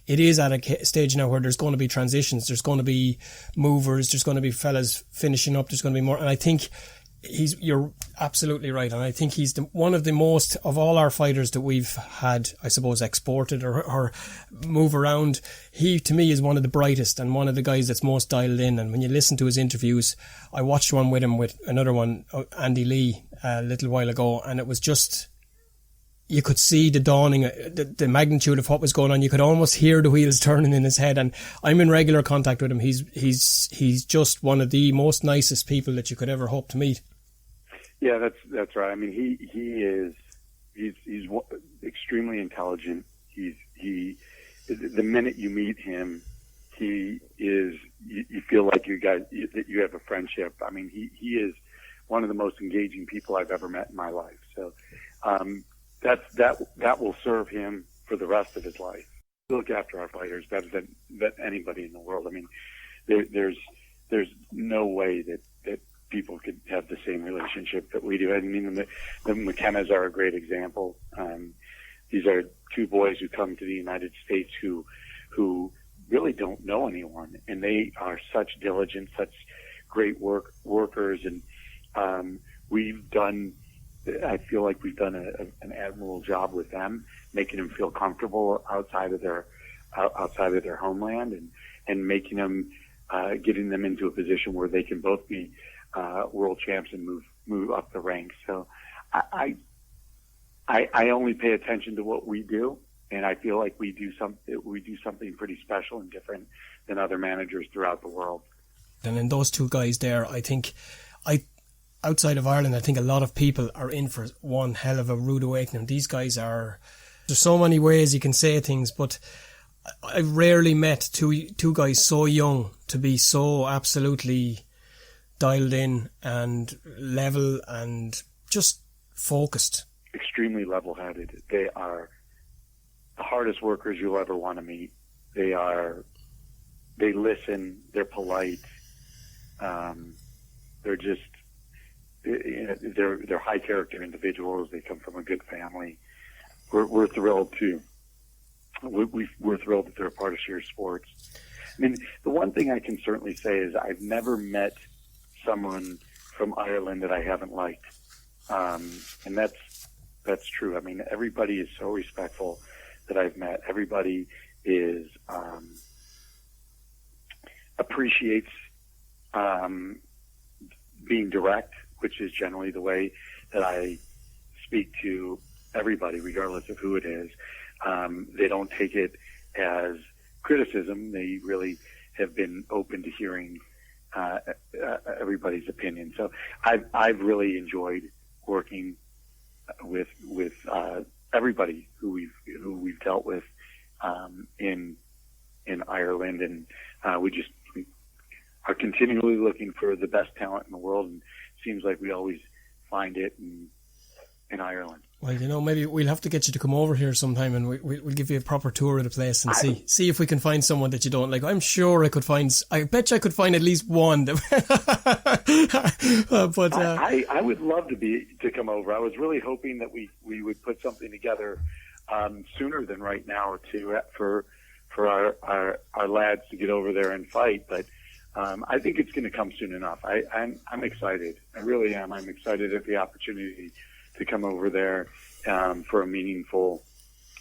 is at a stage now where there's going to be transitions, there's going to be movers, there's going to be fellas finishing up, there's going to be more, and I think you're absolutely right, and I think he's one of the most, of all our fighters that we've had, I suppose, exported or move around. He, to me, is one of the brightest and one of the guys that's most dialed in. And when you listen to his interviews, I watched one with him with another one, Andy Lee, a little while ago, and it was just, you could see the dawning, the magnitude of what was going on. You could almost hear the wheels turning in his head, and I'm in regular contact with him. He's just one of the most nicest people that you could ever hope to meet. Yeah, that's right. I mean, he's extremely intelligent. The minute you meet him, he is, you feel like you have a friendship. I mean, he is one of the most engaging people I've ever met in my life. So, that will serve him for the rest of his life. We look after our fighters better than anybody in the world. I mean, there's no way that people could have the same relationship that we do. I mean, the McKennas are a great example. These are two boys who come to the United States who really don't know anyone, and they are such diligent, such great workers, and I feel like we've done an admirable job with them, making them feel comfortable outside of their homeland, and making them, getting them into a position where they can both be world champs and move up the ranks. So I only pay attention to what we do, and I feel like we do something pretty special and different than other managers throughout the world. And in those two guys there, I think, outside of Ireland, I think a lot of people are in for one hell of a rude awakening. These guys there's so many ways you can say things, but I've rarely met two guys so young to be so absolutely dialed in and level and just focused. Extremely level-headed. They are the hardest workers you'll ever want to meet. They listen, they're polite, they're high character individuals. They come from a good family. We're thrilled we're thrilled that they're a part of Sheer Sports. I mean, the one thing I can certainly say is I've never met someone from Ireland that I haven't liked. And that's true. I mean, everybody is so respectful that I've met. Everybody is, appreciates, being direct, which is generally the way that I speak to everybody, regardless of who it is. They don't take it as criticism. They really have been open to hearing everybody's opinion. So I've really enjoyed working with everybody who we've dealt with in Ireland, and we are continually looking for the best talent in the world, and it seems like we always find it in Ireland. Well, maybe we'll have to get you to come over here sometime, and we'll give you a proper tour of the place and see if we can find someone that you don't like. I'm sure I bet you I could find at least one. But I would love to come over. I was really hoping that we would put something together sooner than right now for our lads to get over there and fight. But I think it's going to come soon enough. I'm excited. I really am. I'm excited at the opportunity to come over there for a meaningful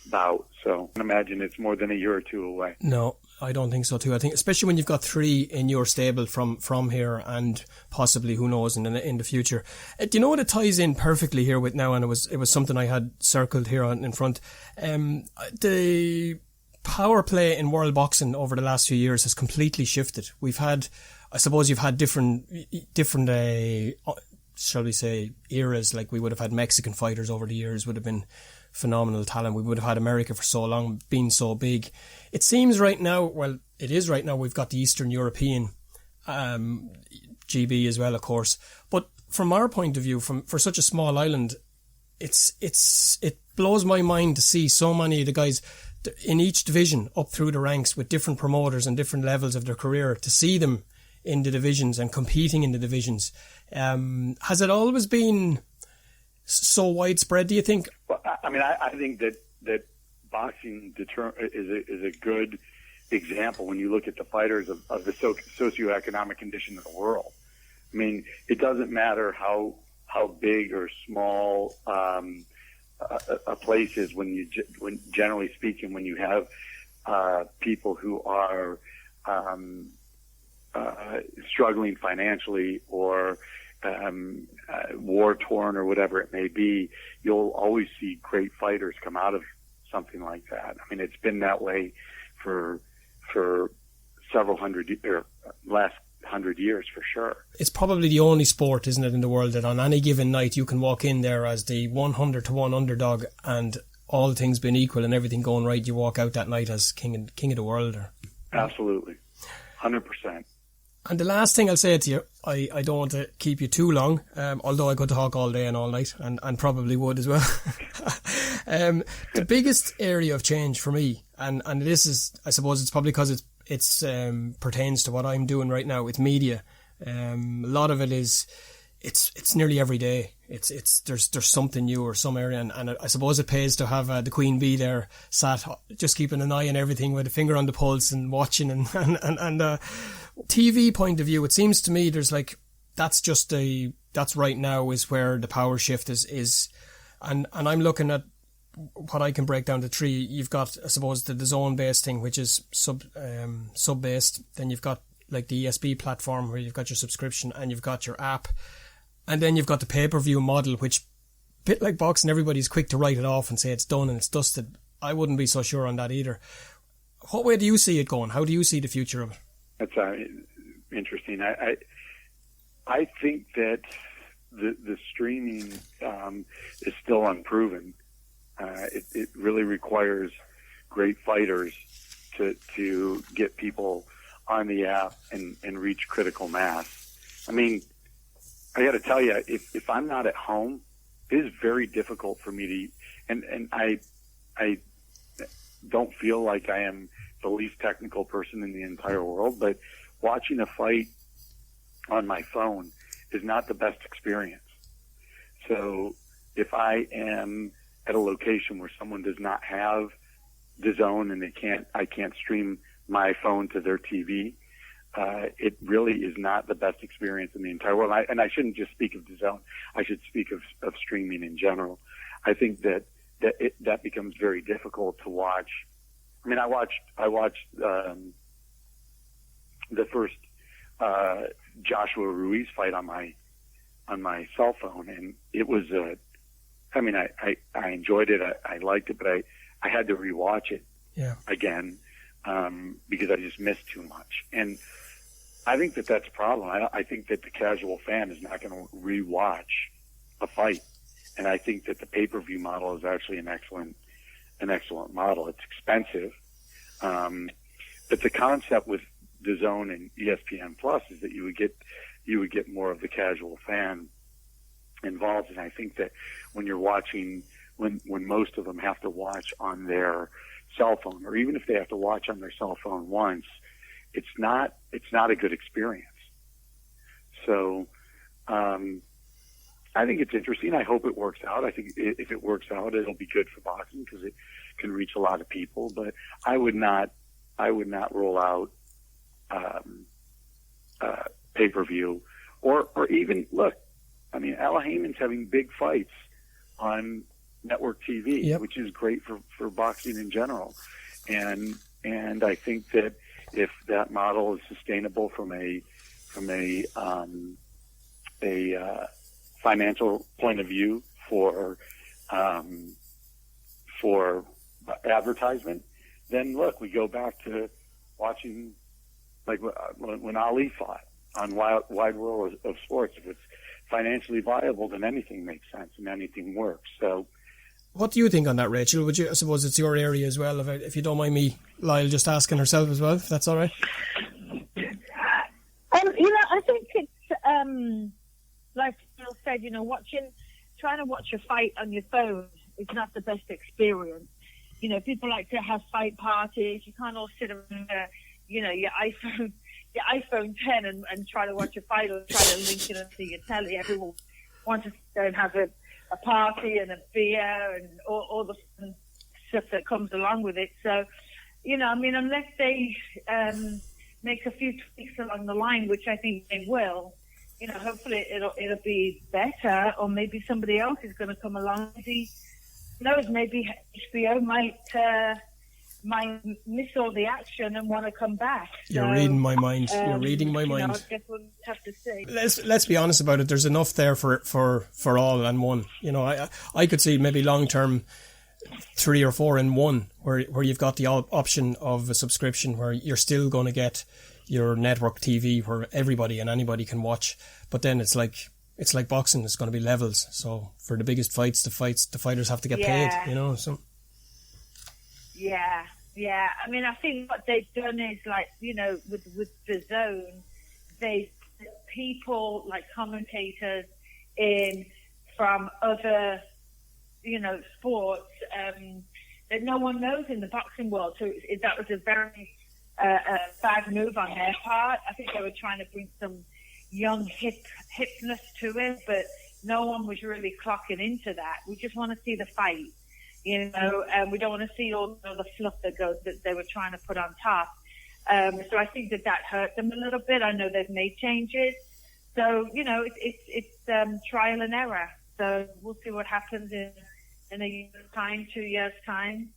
bout. So I can imagine it's more than a year or two away. No, I don't think so too. I think especially when you've got 3 in your stable from here, and possibly, who knows, in the future. Do you know what it ties in perfectly here with now? And it was something I had circled here in front. The power play in world boxing over the last few years has completely shifted. We've had, I suppose, you've had different shall we say, eras. Like we would have had Mexican fighters over the years, would have been phenomenal talent. We would have had America for so long, been so big. It seems right now, well, it is right now, we've got the Eastern European GB as well, of course. But from our point of view, for such a small island, it blows my mind to see so many of the guys in each division up through the ranks with different promoters and different levels of their career, to see them in the divisions and competing in the divisions. Has it always been so widespread, do you think? Well, I mean, I think that boxing is a good example when you look at the fighters of the socioeconomic condition of the world. I mean, it doesn't matter how big or small a place is when generally speaking, when you have people who are struggling financially or war torn or whatever it may be, you'll always see great fighters come out of something like that. I mean, it's been that way for several last 100 years for sure. It's probably the only sport, isn't it, in the world that on any given night you can walk in there as the 100-1 underdog, and all things being equal and everything going right, you walk out that night as king of the world. Absolutely, 100%. And the last thing I'll say to you, I don't want to keep you too long, although I could talk all day and all night, and probably would as well. The biggest area of change for me, and this is, I suppose it's probably because it's pertains to what I'm doing right now with media. A lot of it is, it's nearly every day. There's something new or some area, and I suppose it pays to have the Queen Bee there sat just keeping an eye on everything with a finger on the pulse and watching and TV point of view. It seems to me there's like that's right now is where the power shift is, and I'm looking at what I can break down to three. You've got, I suppose, the zone based thing, which is sub based. Then you've got like the ESB platform where you've got your subscription and you've got your app. And then you've got the pay-per-view model, which, bit like boxing, everybody's quick to write it off and say it's done and it's dusted. I wouldn't be so sure on that either. What way do you see it going? How do you see the future of it? That's interesting. I think that the streaming is still unproven. It really requires great fighters to get people on the app and reach critical mass. I mean, I got to tell you, if I'm not at home, it is very difficult for me to, and I don't feel like I am the least technical person in the entire world, but watching a fight on my phone is not the best experience. So if I am at a location where someone does not have DAZN and I can't stream my phone to their TV, it really is not the best experience in the entire world. And I shouldn't just speak of DAZN. I should speak of streaming in general. I think that becomes very difficult to watch. I mean, I watched the first Joshua Ruiz fight on my cell phone, and it was I mean, I enjoyed it. I liked it, but I had to rewatch it again because I just missed too much. And I think that's a problem. I think that the casual fan is not going to rewatch a fight, and I think that the pay-per-view model is actually an excellent model. It's expensive, but the concept with DAZN and ESPN Plus is that you would get more of the casual fan involved. And I think that when you're watching, when most of them have to watch on their cell phone, or even if they have to watch on their cell phone once, it's not a good experience. So I think it's interesting. I hope it works out. I think if it works out, it'll be good for boxing because it can reach a lot of people. But I would not roll out pay-per-view or even look. I mean, Al Heyman's having big fights on network TV, which is great for boxing in general. And I think that if that model is sustainable from a financial point of view for advertisement, then look, we go back to watching like when Ali fought on Wide World of Sports. If it's financially viable, then anything makes sense and anything works. So What do you think on that, Rachel? Would you? I suppose it's your area as well. If you don't mind me, Lyle, just asking herself as well, if that's all right. I think it's like Phil said. Trying to watch a fight on your phone is not the best experience. People like to have fight parties. You can't all sit around, your iPhone 10 and try to watch a fight or try to link it onto your telly. Everyone wants to go and have a party and a beer and all the fun stuff that comes along with it. So, unless they make a few tweaks along the line, which I think they will, hopefully it'll be better, or maybe somebody else is going to come along. Who knows, maybe HBO might miss all the action and want to come back. You're reading my mind. You're reading my mind. I guess we'll have to see. Let's be honest about it. There's enough there for all and one. I could see maybe long term 3 or 4 in one, where you've got the option of a subscription where you're still going to get your network TV where everybody and anybody can watch. But then it's like boxing. It's going to be levels. So for the biggest fights, the fighters have to get paid. So. Yeah. I think what they've done is with the zone, they people like commentators in from other sports that no one knows in the boxing world. So that was a very bad move on their part. I think they were trying to bring some young hipness to it, but no one was really clocking into that. We just want to see the fight. And we don't want to see all the fluff that they were trying to put on top. So I think that hurt them a little bit. I know they've made changes. So, it's trial and error. So we'll see what happens in a year's time, 2 years' time.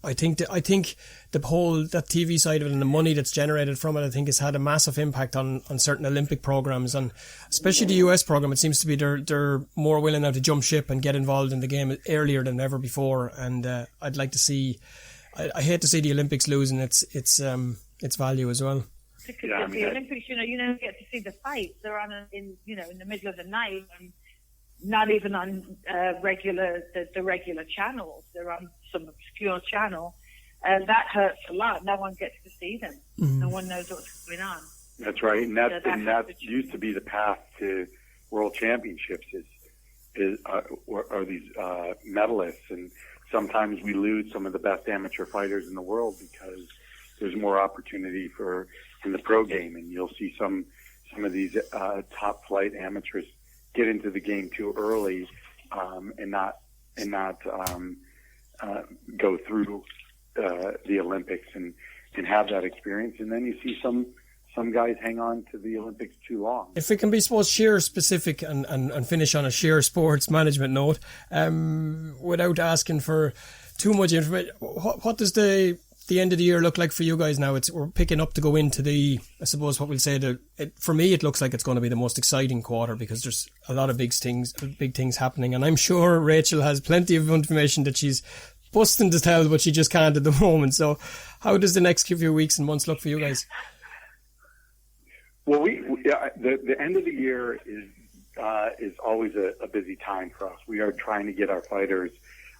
I think the whole that TV side of it and the money that's generated from it, I think has had a massive impact on certain Olympic programs, and especially the US program. It seems to be they're more willing now to jump ship and get involved in the game earlier than ever before. And I'd like to see. I hate to see the Olympics losing its value as well. Because the Olympics, you don't get to see the fights. They're on in the middle of the night, and not even on the regular channels. They're on some obscure channel, and that hurts a lot. No one gets to see them. Mm-hmm. No one knows what's going on. That's right, and that used to be the path to world championships. Are these medalists, and sometimes we lose some of the best amateur fighters in the world because there's more opportunity in the pro game, and you'll see some of these top flight amateurs get into the game too early and not go through the Olympics and have that experience, and then you see some guys hang on to the Olympics too long. If it can be, suppose, sheer specific and finish on a sheer sports management note, without asking for too much information, what does the end of the year look like for you guys now? We're picking up to go into I suppose what we'll say, for me it looks like it's going to be the most exciting quarter because there's a lot of big things happening, and I'm sure Rachel has plenty of information that she's busting to tell, but she just can't at the moment. So how does the next few weeks and months look for you guys? Well, the end of the year is always a busy time for us. We are trying to get our fighters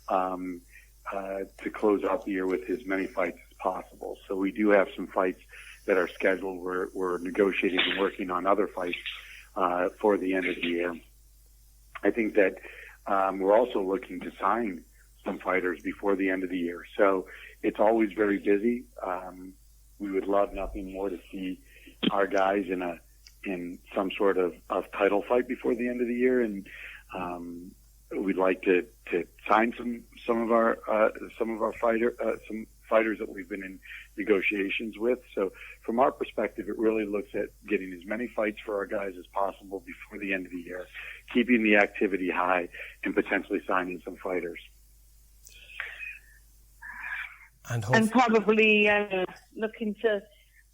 to close out the year with as many fights as possible. So we do have some fights that are scheduled. We're negotiating and working on other fights for the end of the year. I think that we're also looking to sign some fighters before the end of the year. So it's always very busy. We would love nothing more to see our guys in some sort of title fight before the end of the year, and we'd like to sign some of our fighters that we've been in negotiations with. So from our perspective, it really looks at getting as many fights for our guys as possible before the end of the year, keeping the activity high, and potentially signing some fighters. And probably looking to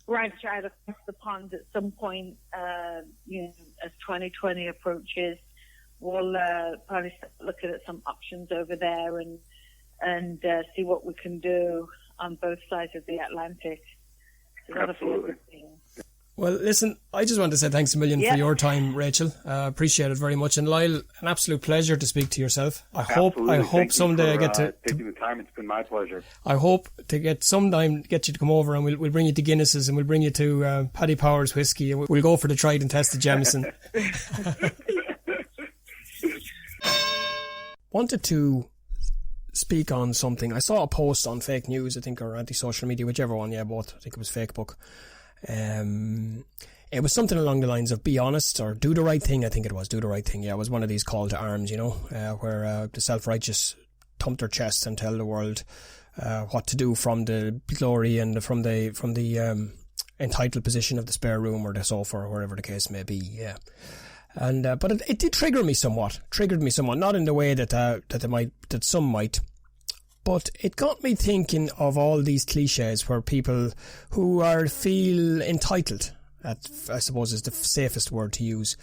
branch out across the pond at some point, as 2020 approaches. We'll probably start looking at some options over there and see what we can do on both sides of the Atlantic. So that'll be a good thing. Well, listen, I just want to say thanks a million for your time, Rachel. Appreciate it very much. And Lyle, an absolute pleasure to speak to yourself. I hope someday I get to taking the time. It's been my pleasure. I hope to get you to come over, and we'll bring you to Guinness's, and we'll bring you to Paddy Power's whiskey, and we'll go for the tried and tested Jameson. Wanted to speak on something. I saw a post on fake news, I think, or anti-social media, whichever one, both. I think it was Facebook. It was something along the lines of be honest or do the right thing. I think it was do the right thing. Yeah, it was one of these call to arms, where the self-righteous thump their chest and tell the world what to do from the glory and from the entitled position of the spare room or the sofa or wherever the case may be. Yeah. And but it did triggered me somewhat, not in the way that some might, but it got me thinking of all these cliches where people who feel entitled, I suppose is the safest word to use,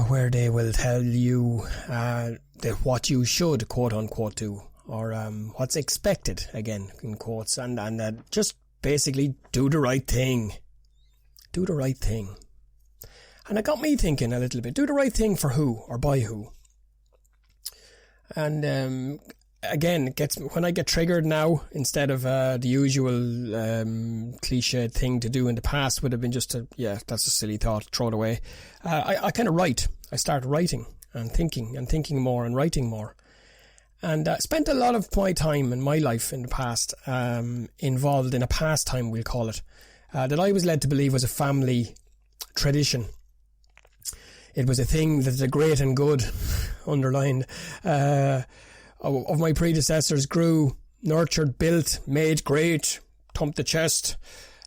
where they will tell you that what you should, quote unquote, do, or what's expected, again in quotes, and just basically do the right thing. Do the right thing. And it got me thinking a little bit, do the right thing for who or by who? And again, when I get triggered now, instead of the usual cliche thing to do in the past would have been just that's a silly thought, throw it away. I kind of write. I start writing and thinking more and writing more. And spent a lot of my time in my life in the past involved in a pastime, we'll call it, that I was led to believe was a family tradition. It was a thing that the great and good, underlined, of my predecessors grew, nurtured, built, made great, thumped the chest.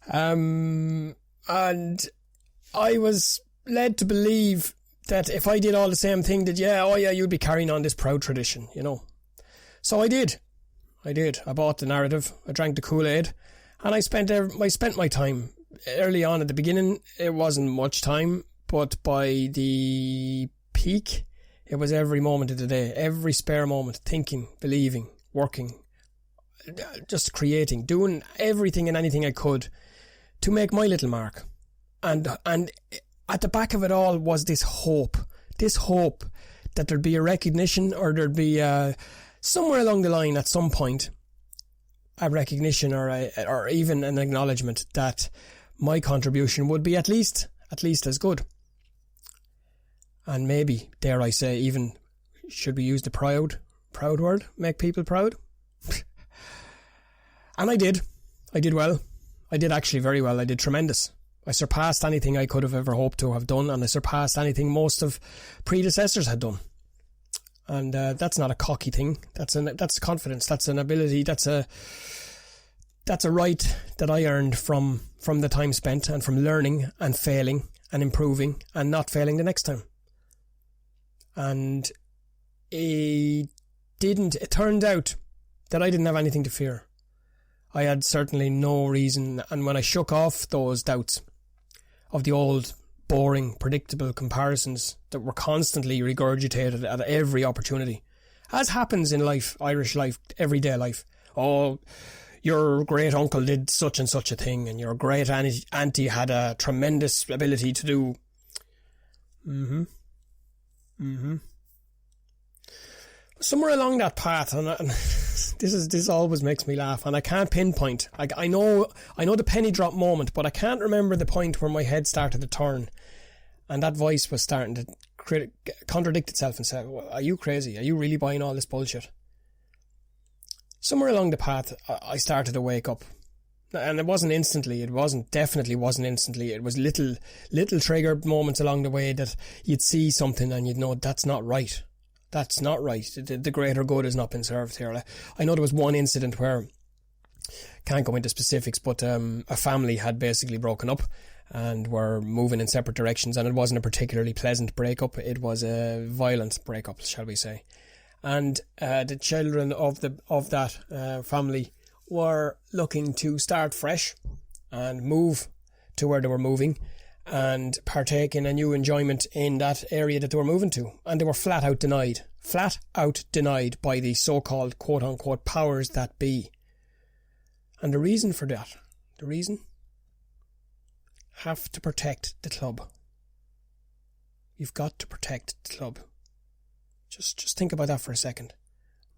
And I was led to believe that if I did all the same thing, that you'd be carrying on this proud tradition, So I did. I bought the narrative, I drank the Kool-Aid, and I spent my time. Early on at the beginning, it wasn't much time, but by the peak, it was every moment of the day, every spare moment, thinking, believing, working, just creating, doing everything and anything I could to make my little mark. And at the back of it all was this hope that there'd be a recognition, or there'd be somewhere along the line at some point a recognition or even an acknowledgement that my contribution would be at least as good. And maybe, dare I say, even, should we use the proud word? Make people proud? And I did. I did well. I did actually very well. I did tremendous. I surpassed anything I could have ever hoped to have done, and I surpassed anything most of predecessors had done. And that's not a cocky thing. That's confidence. That's an ability. That's a right that I earned from the time spent and from learning and failing and improving and not failing the next time. And it turned out that I didn't have anything to fear. I had certainly no reason, and when I shook off those doubts of the old, boring, predictable comparisons that were constantly regurgitated at every opportunity, as happens in life, Irish life, everyday life. Oh, your great uncle did such and such a thing, and your great auntie had a tremendous ability to do. Somewhere along that path, and this always makes me laugh, and I can't pinpoint. I know the penny drop moment, but I can't remember the point where my head started to turn, and that voice was starting to contradict itself and say, "Are you crazy? Are you really buying all this bullshit?" Somewhere along the path, I started to wake up. And it wasn't instantly. Definitely wasn't instantly. It was little trigger moments along the way that you'd see something and you'd know that's not right. That's not right. The greater good has not been served here. I know there was one incident where, can't go into specifics, but a family had basically broken up and were moving in separate directions, and it wasn't a particularly pleasant breakup. It was a violent breakup, shall we say. And the children of that family were looking to start fresh and move to where they were moving and partake in a new enjoyment in that area that they were moving to. And they were flat out denied by the so-called quote-unquote powers that be. And the reason for that, have to protect the club. You've got to protect the club. Just think about that for a second.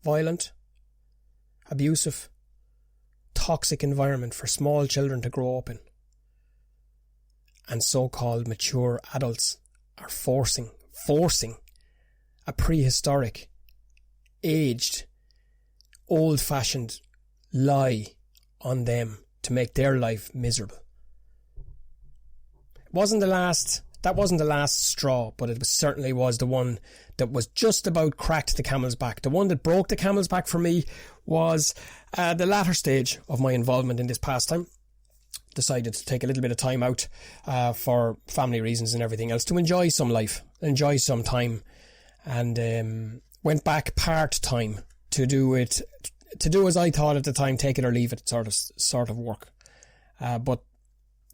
Violent, abusive, toxic environment for small children to grow up in. And so-called mature adults are forcing a prehistoric, aged, old-fashioned lie on them to make their life miserable. That wasn't the last straw, but it certainly was the one that was just about cracked the camel's back. The one that broke the camel's back for me was the latter stage of my involvement in this pastime. Decided to take a little bit of time out for family reasons and everything else to enjoy some life, enjoy some time, and went back part-time to do as I thought at the time, take it or leave it sort of work. But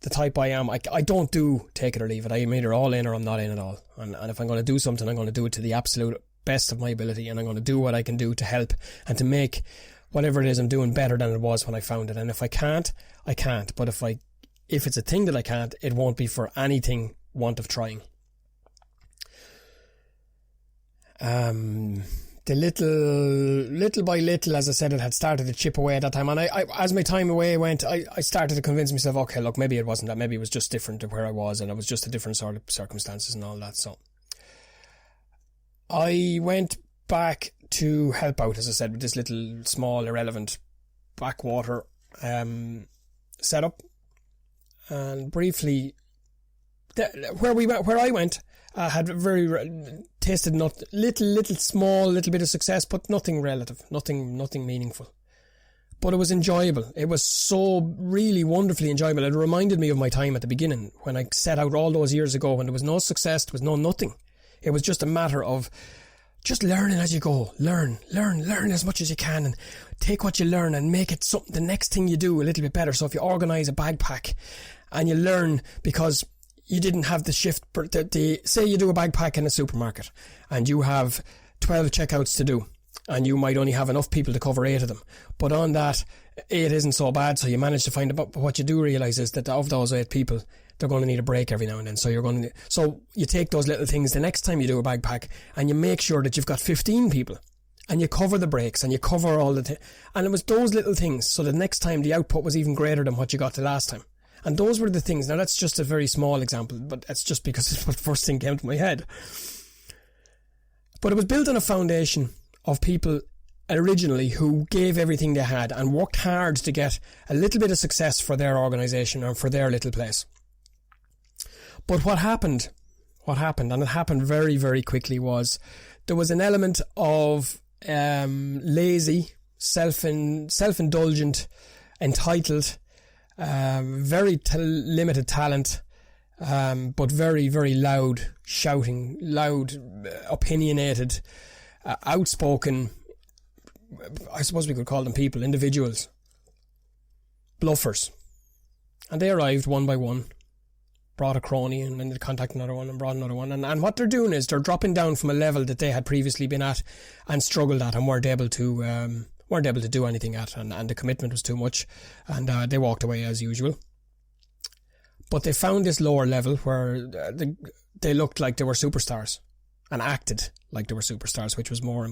the type I am, I don't do take it or leave it. I'm either all in or I'm not in at all. And if I'm going to do something, I'm going to do it to the absolute best of my ability, and I'm going to do what I can do to help and to make whatever it is I'm doing better than it was when I found it. And if I can't, I can't. But if it's a thing that I can't, it won't be for anything want of trying. The little by little, as I said, it had started to chip away at that time. And I as my time away went, I started to convince myself, okay, look, maybe it wasn't that. Maybe it was just different to where I was, and it was just a different sort of circumstances and all that. So I went back to help out, as I said, with this little small irrelevant backwater setup, and briefly where I went had tasted little bit of success, but nothing relative, nothing meaningful. But it was enjoyable. It was so really wonderfully enjoyable. It reminded me of my time at the beginning when I set out all those years ago, when there was no success, there was no nothing. It was just a matter of just learning as you go. Learn as much as you can, and take what you learn and make it something, the next thing you do, a little bit better. So if you organise a bag pack and you learn, because you didn't have the shift, say you do a bag pack in a supermarket and you have 12 checkouts to do, and you might only have enough people to cover 8 of them. But on that, 8 isn't so bad, so you manage to find out. But what you do realise is that of those 8 people, they're going to need a break every now and then. So you take those little things the next time you do a bag pack, and you make sure that you've got 15 people, and you cover the breaks, and you cover all the and it was those little things, so the next time the output was even greater than what you got the last time. And those were the things. Now that's just a very small example, but that's just because it's what the first thing came to my head. But it was built on a foundation of people originally who gave everything they had and worked hard to get a little bit of success for their organisation and for their little place. But what happened, and it happened very, very quickly, was there was an element of lazy, self-indulgent, entitled, very limited talent, but very, very loud, shouting, opinionated, outspoken, I suppose we could call them people, individuals, bluffers. And they arrived one by one, brought a crony, and then they contacted another one and brought another one. And what they're doing is they're dropping down from a level that they had previously been at and struggled at and weren't able to do anything at, and the commitment was too much, and they walked away as usual. But they found this lower level where they looked like they were superstars and acted like they were superstars, which was more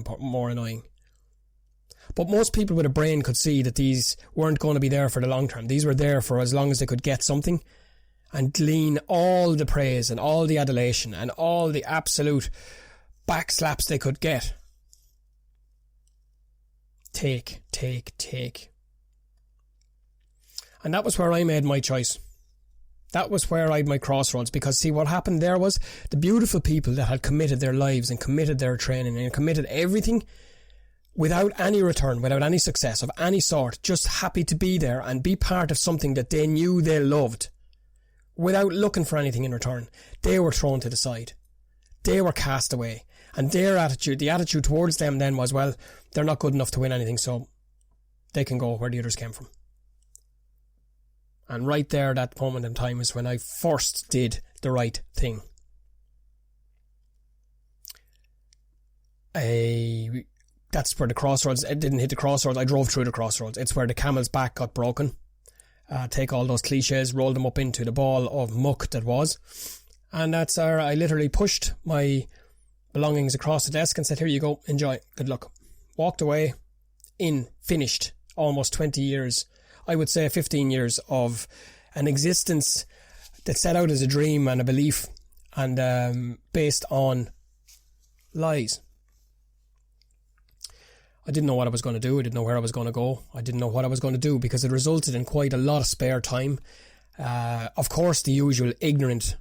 annoying. But most people with a brain could see that these weren't going to be there for the long term. These were there for as long as they could get something and glean all the praise and all the adulation and all the absolute backslaps they could get. Take. And that was where I made my choice. That was where I had my crossroads, because see, what happened there was the beautiful people that had committed their lives and committed their training and committed everything without any return, without any success of any sort, just happy to be there and be part of something that they knew they loved without looking for anything in return. They were thrown to the side. They were cast away. And their attitude, the attitude towards them then was, well, they're not good enough to win anything, so they can go where the others came from. And right there, that moment in time is when I first did the right thing. That's where the crossroads, it didn't hit the crossroads, I drove through the crossroads. It's where the camel's back got broken. take all those cliches, roll them up into the ball of muck that was. And that's I literally pushed my belongings across the desk and said, here you go, enjoy, good luck. Walked away, finished almost 20 years, I would say 15 years of an existence that set out as a dream and a belief and based on lies. I didn't know what I was going to do. I didn't know where I was going to go. I didn't know what I was going to do because it resulted in quite a lot of spare time. Of course, the usual ignorant,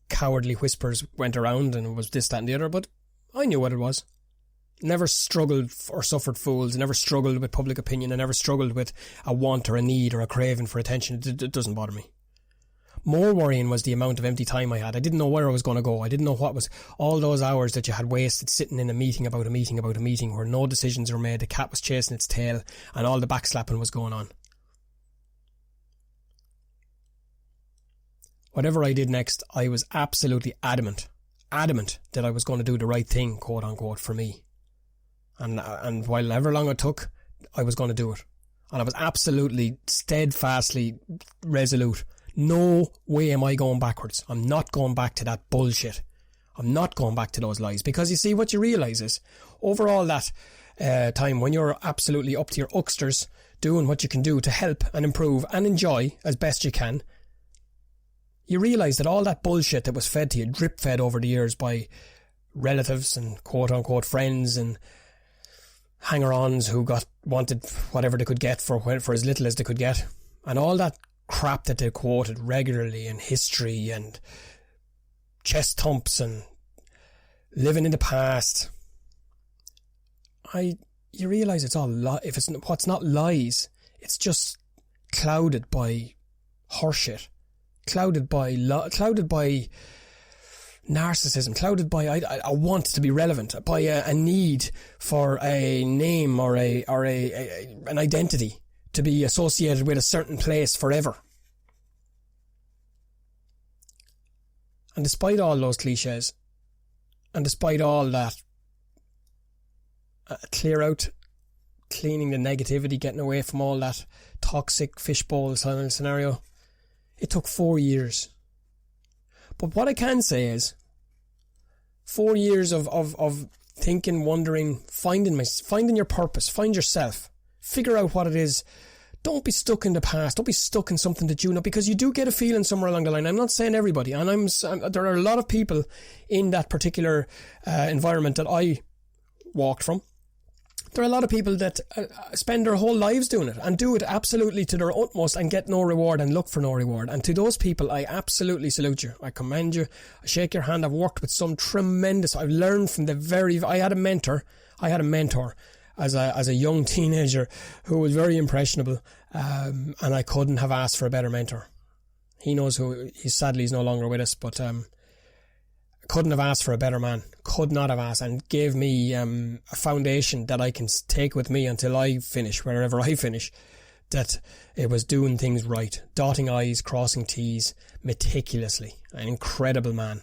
cowardly whispers went around and it was this, that and the other, but I knew what it was. Never struggled or suffered fools, never struggled with public opinion, I never struggled with a want or a need or a craving for attention. It doesn't bother me. More worrying was the amount of empty time I had. I didn't know where I was going to go. I didn't know what was all those hours that you had wasted sitting in a meeting about a meeting about a meeting where no decisions were made, the cat was chasing its tail and all the backslapping was going on. Whatever I did next, I was absolutely adamant that I was going to do the right thing, quote unquote, for me. And while ever long it took, I was going to do it. And I was absolutely steadfastly resolute. No way am I going backwards. I'm not going back to that bullshit. I'm not going back to those lies. Because you see, what you realise is, over all that time, when you're absolutely up to your ucksters, doing what you can do to help and improve and enjoy as best you can, you realise that all that bullshit that was fed to you, drip fed over the years by relatives and quote unquote friends and hanger-ons who wanted whatever they could get for as little as they could get, and all that crap that they quoted regularly in history and chest thumps and living in the past, you realise it's all what's not lies, it's just clouded by horseshit, clouded by narcissism, clouded by I want to be relevant, by a need for a name or an identity to be associated with a certain place forever. And despite all those cliches, and despite all that cleaning the negativity, getting away from all that toxic fishbowl scenario, it took 4 years. But what I can say is, 4 years of thinking, wondering, finding your purpose, find yourself, figure out what it is. Don't be stuck in the past. Don't be stuck in something that you know, because you do get a feeling somewhere along the line. I'm not saying everybody, and there are a lot of people in that particular environment that I walked from. There are a lot of people that spend their whole lives doing it and do it absolutely to their utmost and get no reward and look for no reward. And to those people, I absolutely salute you. I commend you. I shake your hand. I've worked with some tremendous. I've learned from I had a mentor as a young teenager who was very impressionable, and I couldn't have asked for a better mentor. He knows who. Sadly, he's no longer with us, but couldn't have asked for a better man. Could not have asked, and gave me a foundation that I can take with me until I finish, wherever I finish, that it was doing things right, dotting I's, crossing T's, meticulously. An incredible man,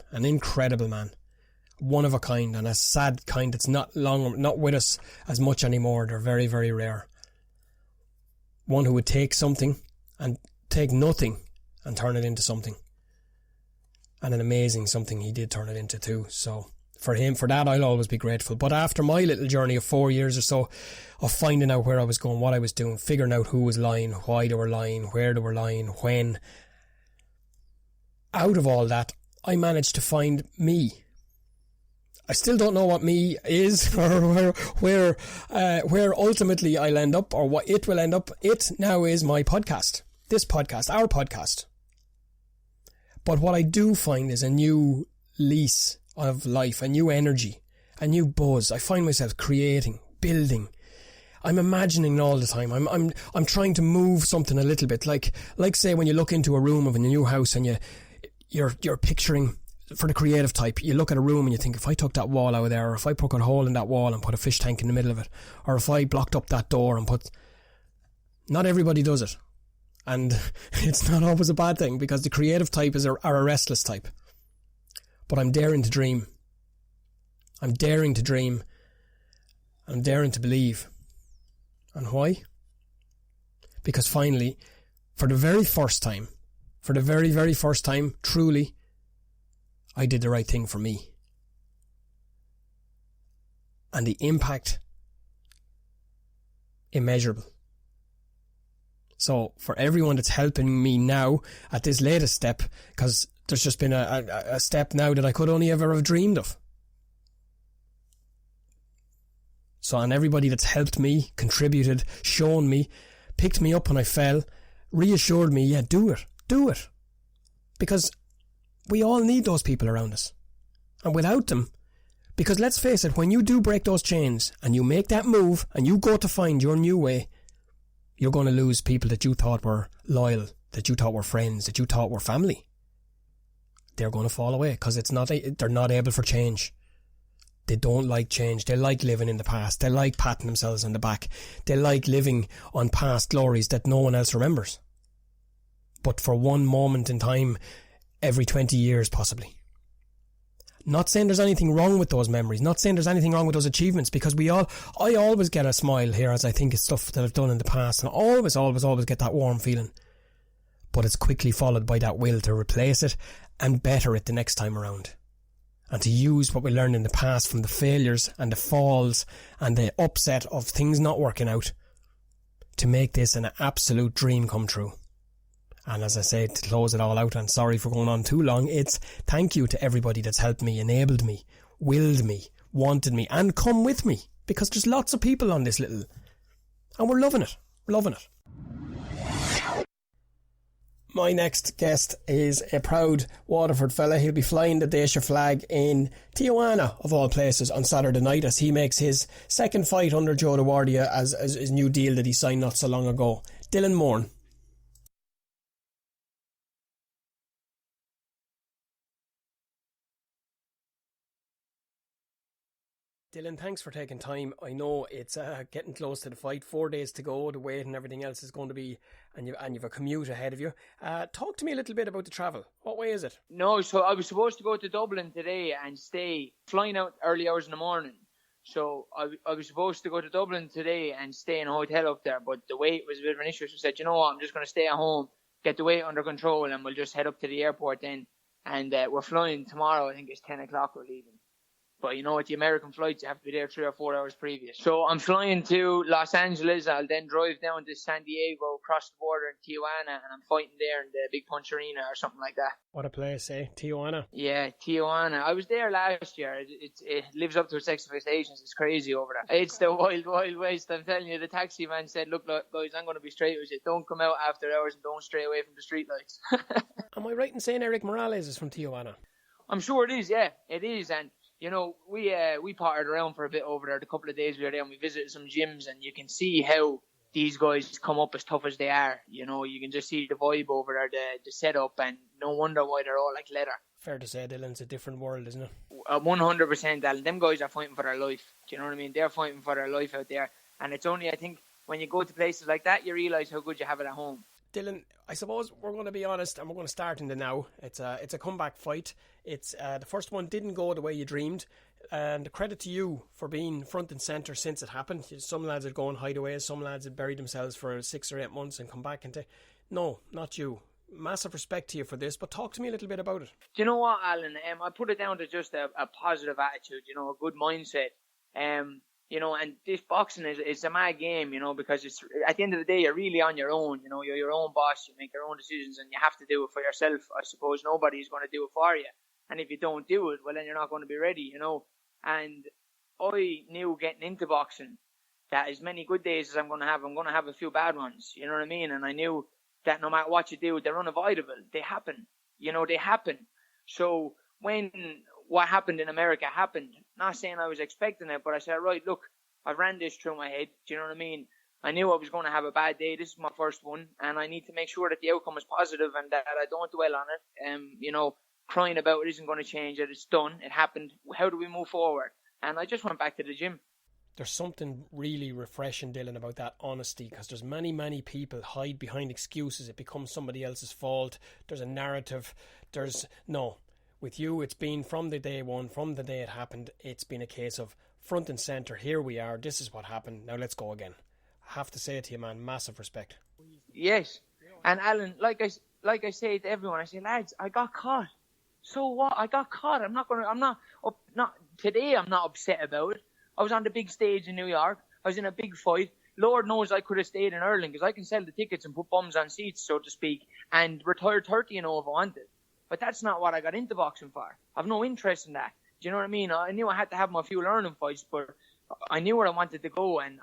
one of a kind, and a sad kind that's not with us as much anymore. They're very, very rare. One who would take something and take nothing and turn it into something. And an amazing something he did turn it into too. So for that, I'll always be grateful. But after my little journey of 4 years or so of finding out where I was going, what I was doing, figuring out who was lying, why they were lying, where they were lying, when, out of all that, I managed to find me. I still don't know what me is, or where ultimately I'll end up, or what it will end up. It now is my podcast. This podcast, our podcast. But what I do find is a new lease of life, a new energy, a new buzz. I find myself creating, building. I'm imagining all the time. I'm trying to move something a little bit. Like say when you look into a room of a new house and you're picturing, for the creative type, you look at a room and you think, if I took that wall out of there, or if I poke a hole in that wall and put a fish tank in the middle of it, or if I blocked up that door and put... Not everybody does it. And it's not always a bad thing, because the creative type are a restless type. But I'm daring to dream. I'm daring to dream. I'm daring to believe. And why? Because finally, for the very first time, truly, I did the right thing for me. And the impact, immeasurable. So for everyone that's helping me now at this latest step, because there's just been a step now that I could only ever have dreamed of. So, and everybody that's helped me, contributed, shown me, picked me up when I fell, reassured me, yeah, do it. Because we all need those people around us. And without them, because let's face it, when you do break those chains and you make that move and you go to find your new way, you're going to lose people that you thought were loyal, that you thought were friends, that you thought were family. They're going to fall away because they're not able for change. They don't like change. They like living in the past. They like patting themselves on the back. They like living on past glories that no one else remembers. But for one moment in time, every 20 years possibly. Not saying there's anything wrong with those memories. Not saying there's anything wrong with those achievements, because I always get a smile here as I think of stuff that I've done in the past, and I always get that warm feeling. But it's quickly followed by that will to replace it and better it the next time around. And to use what we learned in the past from the failures and the falls and the upset of things not working out to make this an absolute dream come true. And as I say, to close it all out, and sorry for going on too long, it's thank you to everybody that's helped me, enabled me, willed me, wanted me, and come with me. Because there's lots of people on this little... And we're loving it. My next guest is a proud Waterford fella. He'll be flying the Dacia flag in Tijuana, of all places, on Saturday night as he makes his second fight under Joe DeWardia as his new deal that he signed not so long ago. Dylan Moran. Dylan, thanks for taking time. I know it's getting close to the fight, 4 days to go, the weight and everything else is going to be, and you've a commute ahead of you. Talk to me a little bit about the travel. What way is it? No, so I was supposed to go to Dublin today and stay, flying out early hours in the morning. So I was supposed to go to Dublin today and stay in a hotel up there, but the weight was a bit of an issue. So I said, you know what, I'm just going to stay at home, get the weight under control, and we'll just head up to the airport then. And we're flying tomorrow. I think it's 10 o'clock we're leaving. But you know, at the American flights, you have to be there 3 or 4 hours previous. So I'm flying to Los Angeles. I'll then drive down to San Diego, cross the border in Tijuana, and I'm fighting there in the Big Punch Arena or something like that. What a place, eh? Tijuana. Yeah, Tijuana. I was there last year. It lives up to its expectations. It's crazy over there. It's the wild, wild west. I'm telling you, the taxi man said, look, guys, I'm going to be straight with you. Don't come out after hours and don't stray away from the street lights. Am I right in saying Eric Morales is from Tijuana? I'm sure it is, yeah. It is, and you know, we pottered around for a bit over there. The couple of days we were there and we visited some gyms, and you can see how these guys come up as tough as they are. You know, you can just see the vibe over there, the setup, and no wonder why they're all like leather. Fair to say, Dylan, it's a different world, isn't it? 100%, Alan. Them guys are fighting for their life. Do you know what I mean? They're fighting for their life out there. And it's only, I think, when you go to places like that, you realise how good you have it at home. Dylan, I suppose we're going to be honest, and we're going to start in the now. It's a comeback fight. It's the first one didn't go the way you dreamed, and credit to you for being front and centre since it happened. Some lads had gone hideaways, some lads had buried themselves for 6 or 8 months and come back and no, not you. Massive respect to you for this, but talk to me a little bit about it. Do you know what, Alan? I put it down to just a positive attitude, you know, a good mindset. You know, and this boxing is a mad game, you know, because it's at the end of the day, you're really on your own. You know, you're your own boss. You make your own decisions, and you have to do it for yourself. I suppose nobody's going to do it for you. And if you don't do it, well, then you're not going to be ready, you know. And I knew getting into boxing that as many good days as I'm going to have a few bad ones. You know what I mean? And I knew that no matter what you do, they're unavoidable. They happen. You know, they happen. So when what happened in America happened, not saying I was expecting it, but I said, right, look, I ran this through my head. Do you know what I mean? I knew I was going to have a bad day. This is my first one, and I need to make sure that the outcome is positive and that I don't dwell on it. You know, crying about it isn't going to change it. It's done. It happened. How do we move forward? And I just went back to the gym. There's something really refreshing, Dylan, about that honesty, because there's many people hide behind excuses. It becomes somebody else's fault. There's a narrative. With you, it's been from the day one, from the day it happened, it's been a case of front and centre, here we are, this is what happened, now let's go again. I have to say it to you, man, massive respect. Yes, And Alan, like I say to everyone, I say, lads, I got caught. So what? I got caught. I'm not upset about it. I was on the big stage in New York. I was in a big fight. Lord knows I could have stayed in Ireland because I can sell the tickets and put bums on seats, so to speak, and retire 30 if I wanted. But that's not what I got into boxing for. I've no interest in that. Do you know what I mean? I knew I had to have my few learning fights, but I knew where I wanted to go, and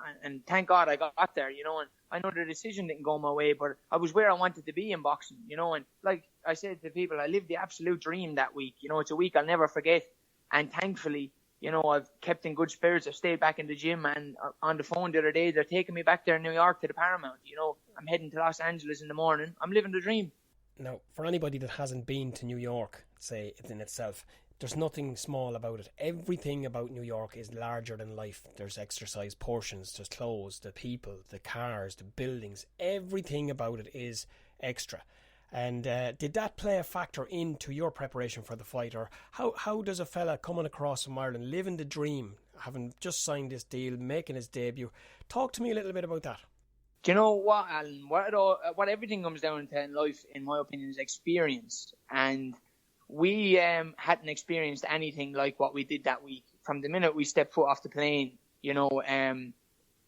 thank God I got there, you know. And I know the decision didn't go my way, but I was where I wanted to be in boxing, you know. And like I said to people, I lived the absolute dream that week. You know, it's a week I'll never forget. And thankfully, you know, I've kept in good spirits. I've stayed back in the gym, and on the phone the other day, they're taking me back there in New York to the Paramount. You know, I'm heading to Los Angeles in the morning. I'm living the dream. Now, for anybody that hasn't been to New York, say, in itself, there's nothing small about it. Everything about New York is larger than life. There's exercise portions, there's clothes, the people, the cars, the buildings. Everything about it is extra. And did that play a factor into your preparation for the fight? Or how does a fella coming across from Ireland, living the dream, having just signed this deal, making his debut? Talk to me a little bit about that. Do you know what, Alan? What everything comes down to in life, in my opinion, is experience. And we hadn't experienced anything like what we did that week. From the minute we stepped foot off the plane, you know,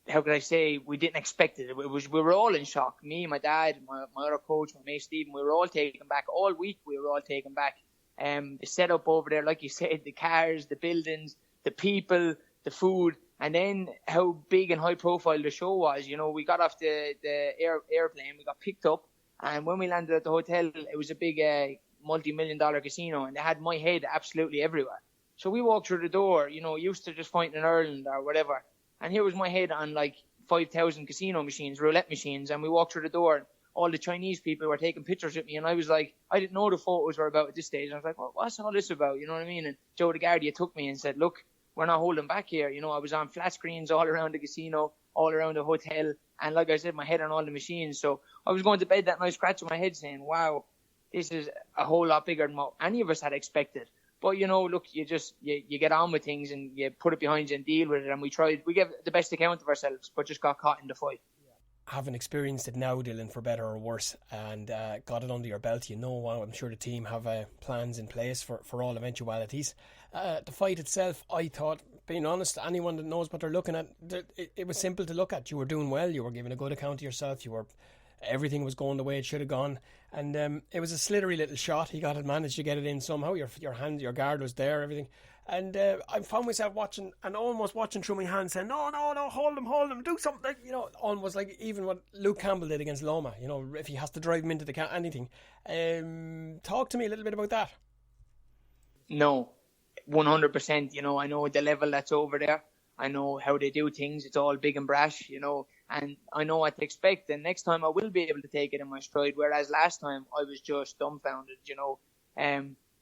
how could I say, we didn't expect it. We were all in shock. Me, my dad, my other coach, my mate Stephen, we were all taken back. All week we were all taken back. The setup over there, like you said, the cars, the buildings, the people, the food, and then how big and high profile the show was. You know, we got off the airplane, we got picked up, and when we landed at the hotel, it was a big multi-million-dollar casino, and they had my head absolutely everywhere. So we walked through the door, you know, used to just fighting in Ireland or whatever, and here was my head on like 5,000 casino machines, roulette machines, and we walked through the door, and all the Chinese people were taking pictures with me, and I was like, I didn't know the photos were about at this stage. I was like, what's all this about? You know what I mean? And Joe the Guardia took me and said, look, we're not holding back here. You know, I was on flat screens all around the casino, all around the hotel, and like I said, my head on all the machines. So I was going to bed that night scratching my head saying, wow, this is a whole lot bigger than what any of us had expected. But, you know, look, you get on with things and you put it behind you and deal with it. And we gave the best account of ourselves, but just got caught in the fight. Having experienced it now, Dylan, for better or worse, and got it under your belt, you know, I'm sure the team have plans in place for all eventualities. The fight itself, I thought, being honest, anyone that knows what they're looking at, it was simple to look at. You were doing well, you were giving a good account of yourself, everything was going the way it should have gone, and it was a slithery little shot. He managed to get it in somehow. Your guard was there, everything. And I found myself watching and almost watching through my hands saying, no, hold him, do something. You know, almost like even what Luke Campbell did against Loma, you know, if he has to drive him into anything. Talk to me a little bit about that. No, 100%. You know, I know the level that's over there. I know how they do things. It's all big and brash, you know, and I know what to expect. And next time I will be able to take it in my stride, whereas last time I was just dumbfounded, you know.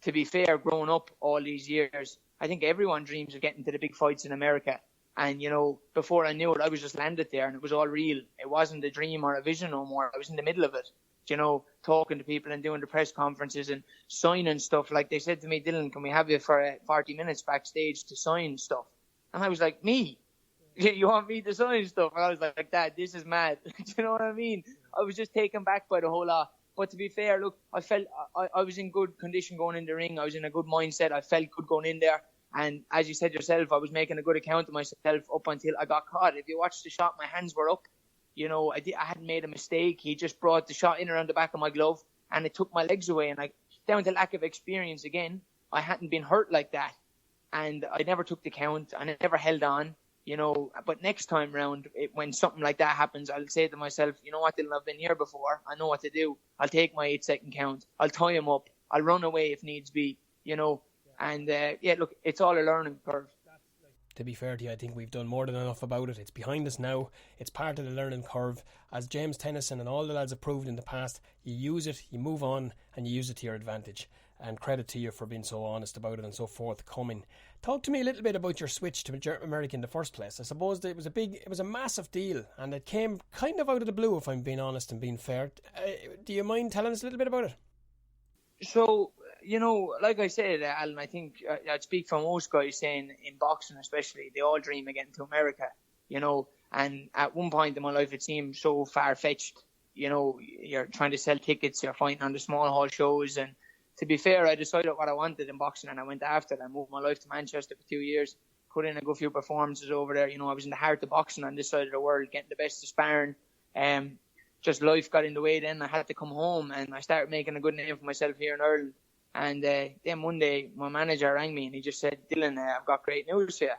To be fair, growing up all these years, I think everyone dreams of getting to the big fights in America. And, you know, before I knew it, I was just landed there and it was all real. It wasn't a dream or a vision no more. I was in the middle of it, you know, talking to people and doing the press conferences and signing stuff. Like they said to me, Dylan, can we have you for 40 minutes backstage to sign stuff? And I was like, me? You want me to sign stuff? And I was like, Dad, this is mad. Do you know what I mean? I was just taken back by the whole lot. But to be fair, look, I felt I was in good condition going in the ring. I was in a good mindset. I felt good going in there. And as you said yourself, I was making a good account of myself up until I got caught. If you watched the shot, my hands were up. You know, I hadn't made a mistake. He just brought the shot in around the back of my glove and it took my legs away. And down to lack of experience again, I hadn't been hurt like that. And I never took the count and I never held on. You know, but next time round, when something like that happens, I'll say to myself, you know what, Dylan, I've been here before. I know what to do. I'll take my 8-second count. I'll tie him up. I'll run away if needs be, you know. And, look, it's all a learning curve. To be fair to you, I think we've done more than enough about it. It's behind us now. It's part of the learning curve. As James Tennyson and all the lads have proved in the past, you use it, you move on, and you use it to your advantage. And credit to you for being so honest about it and so forthcoming. Talk to me a little bit about your switch to America in the first place. I suppose it was a massive deal, and it came kind of out of the blue, if I'm being honest and being fair. Do you mind telling us a little bit about it? So, you know, like I said, Alan, I think I'd speak for most guys saying in boxing especially, they all dream of getting to America, you know. And at one point in my life, it seemed so far-fetched. you're trying to sell tickets, you're fighting on the small hall shows. And to be fair, I decided what I wanted in boxing, and I went after it. I moved my life to Manchester for 2 years, put in a good few performances over there. I was in the heart of boxing on this side of the world, getting the best of sparring. Just life got in the way then. I had to come home, and I started making a good name for myself here in Ireland. And then one day, my manager rang me, and he just said, Dylan, I've got great news for you.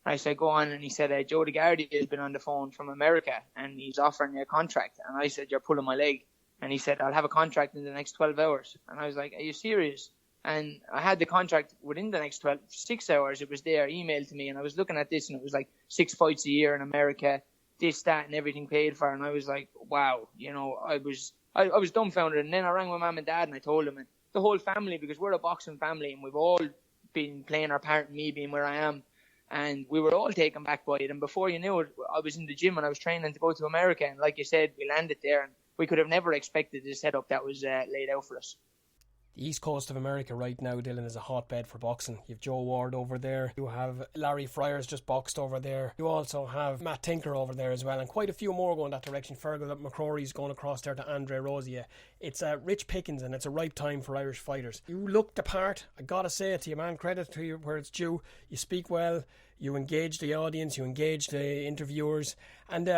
I said, go on. And he said, Joe DeGardi has been on the phone from America, and he's offering you a contract. And I said, you're pulling my leg. And he said, I'll have a contract in the next 12 hours. And I was like, are you serious? And I had the contract within the next 6 hours. It was there, emailed to me. And I was looking at this, and it was like 6 fights a year in America, this, that, and everything paid for. And I was like, wow, I was dumbfounded. And then I rang my mum and dad, and I told them, and the whole family, because we're a boxing family, and we've all been playing our part in me being where I am. And we were all taken back by it. And before you knew it, I was in the gym and I was training to go to America. And like you said, we landed there, and we could have never expected the setup that was laid out for us. The east coast of America right now, Dylan, is a hotbed for boxing. You have Joe Ward over there. You have Larry Fryers just boxed over there. You also have Matt Tinker over there as well, and quite a few more going that direction. Fergal McCrory's going across there to Andre Rozier. It's rich pickings, and it's a ripe time for Irish fighters. You look the part. I gotta say it to you, man. Credit to you where it's due. You speak well. You engage the audience, you engage the interviewers, and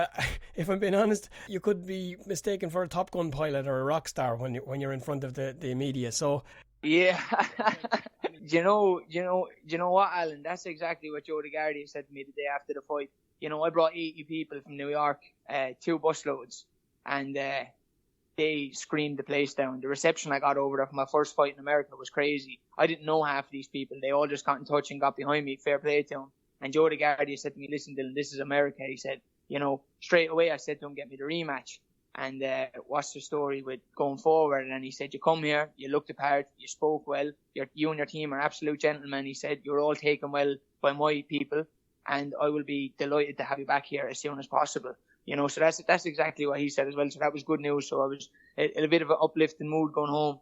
if I'm being honest, you could be mistaken for a Top Gun pilot or a rock star when you're in front of the media. So yeah, do you know what, Alan? That's exactly what Joe DeGardi said to me the day after the fight. I brought 80 people from New York, 2 busloads, and they screamed the place down. The reception I got over there for my first fight in America was crazy. I didn't know half of these people. They all just got in touch and got behind me. Fair play to them. And Joe DeGardi said to me, listen, Dylan, this is America. He said, straight away I said to him, get me the rematch. And what's the story with going forward? And he said, you come here, you looked the part, you spoke well, you and your team are absolute gentlemen. He said, you're all taken well by my people, and I will be delighted to have you back here as soon as possible. So that's exactly what he said as well. So that was good news. So I was in a bit of an uplifting mood going home.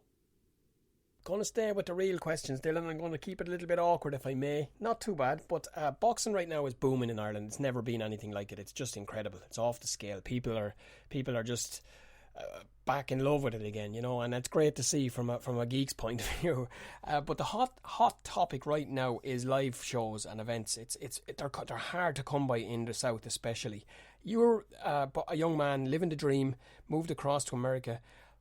Going to stay with the real questions, Dylan. I'm going to keep it a little bit awkward if I may. Not too bad, but boxing right now is booming in Ireland. It's never been anything like it. It's just incredible. It's off the scale. People are just back in love with it again, and it's great to see from a geek's point of view. But the hot topic right now is live shows and events. They're hard to come by in the South, especially. You're a young man living the dream, moved across to America.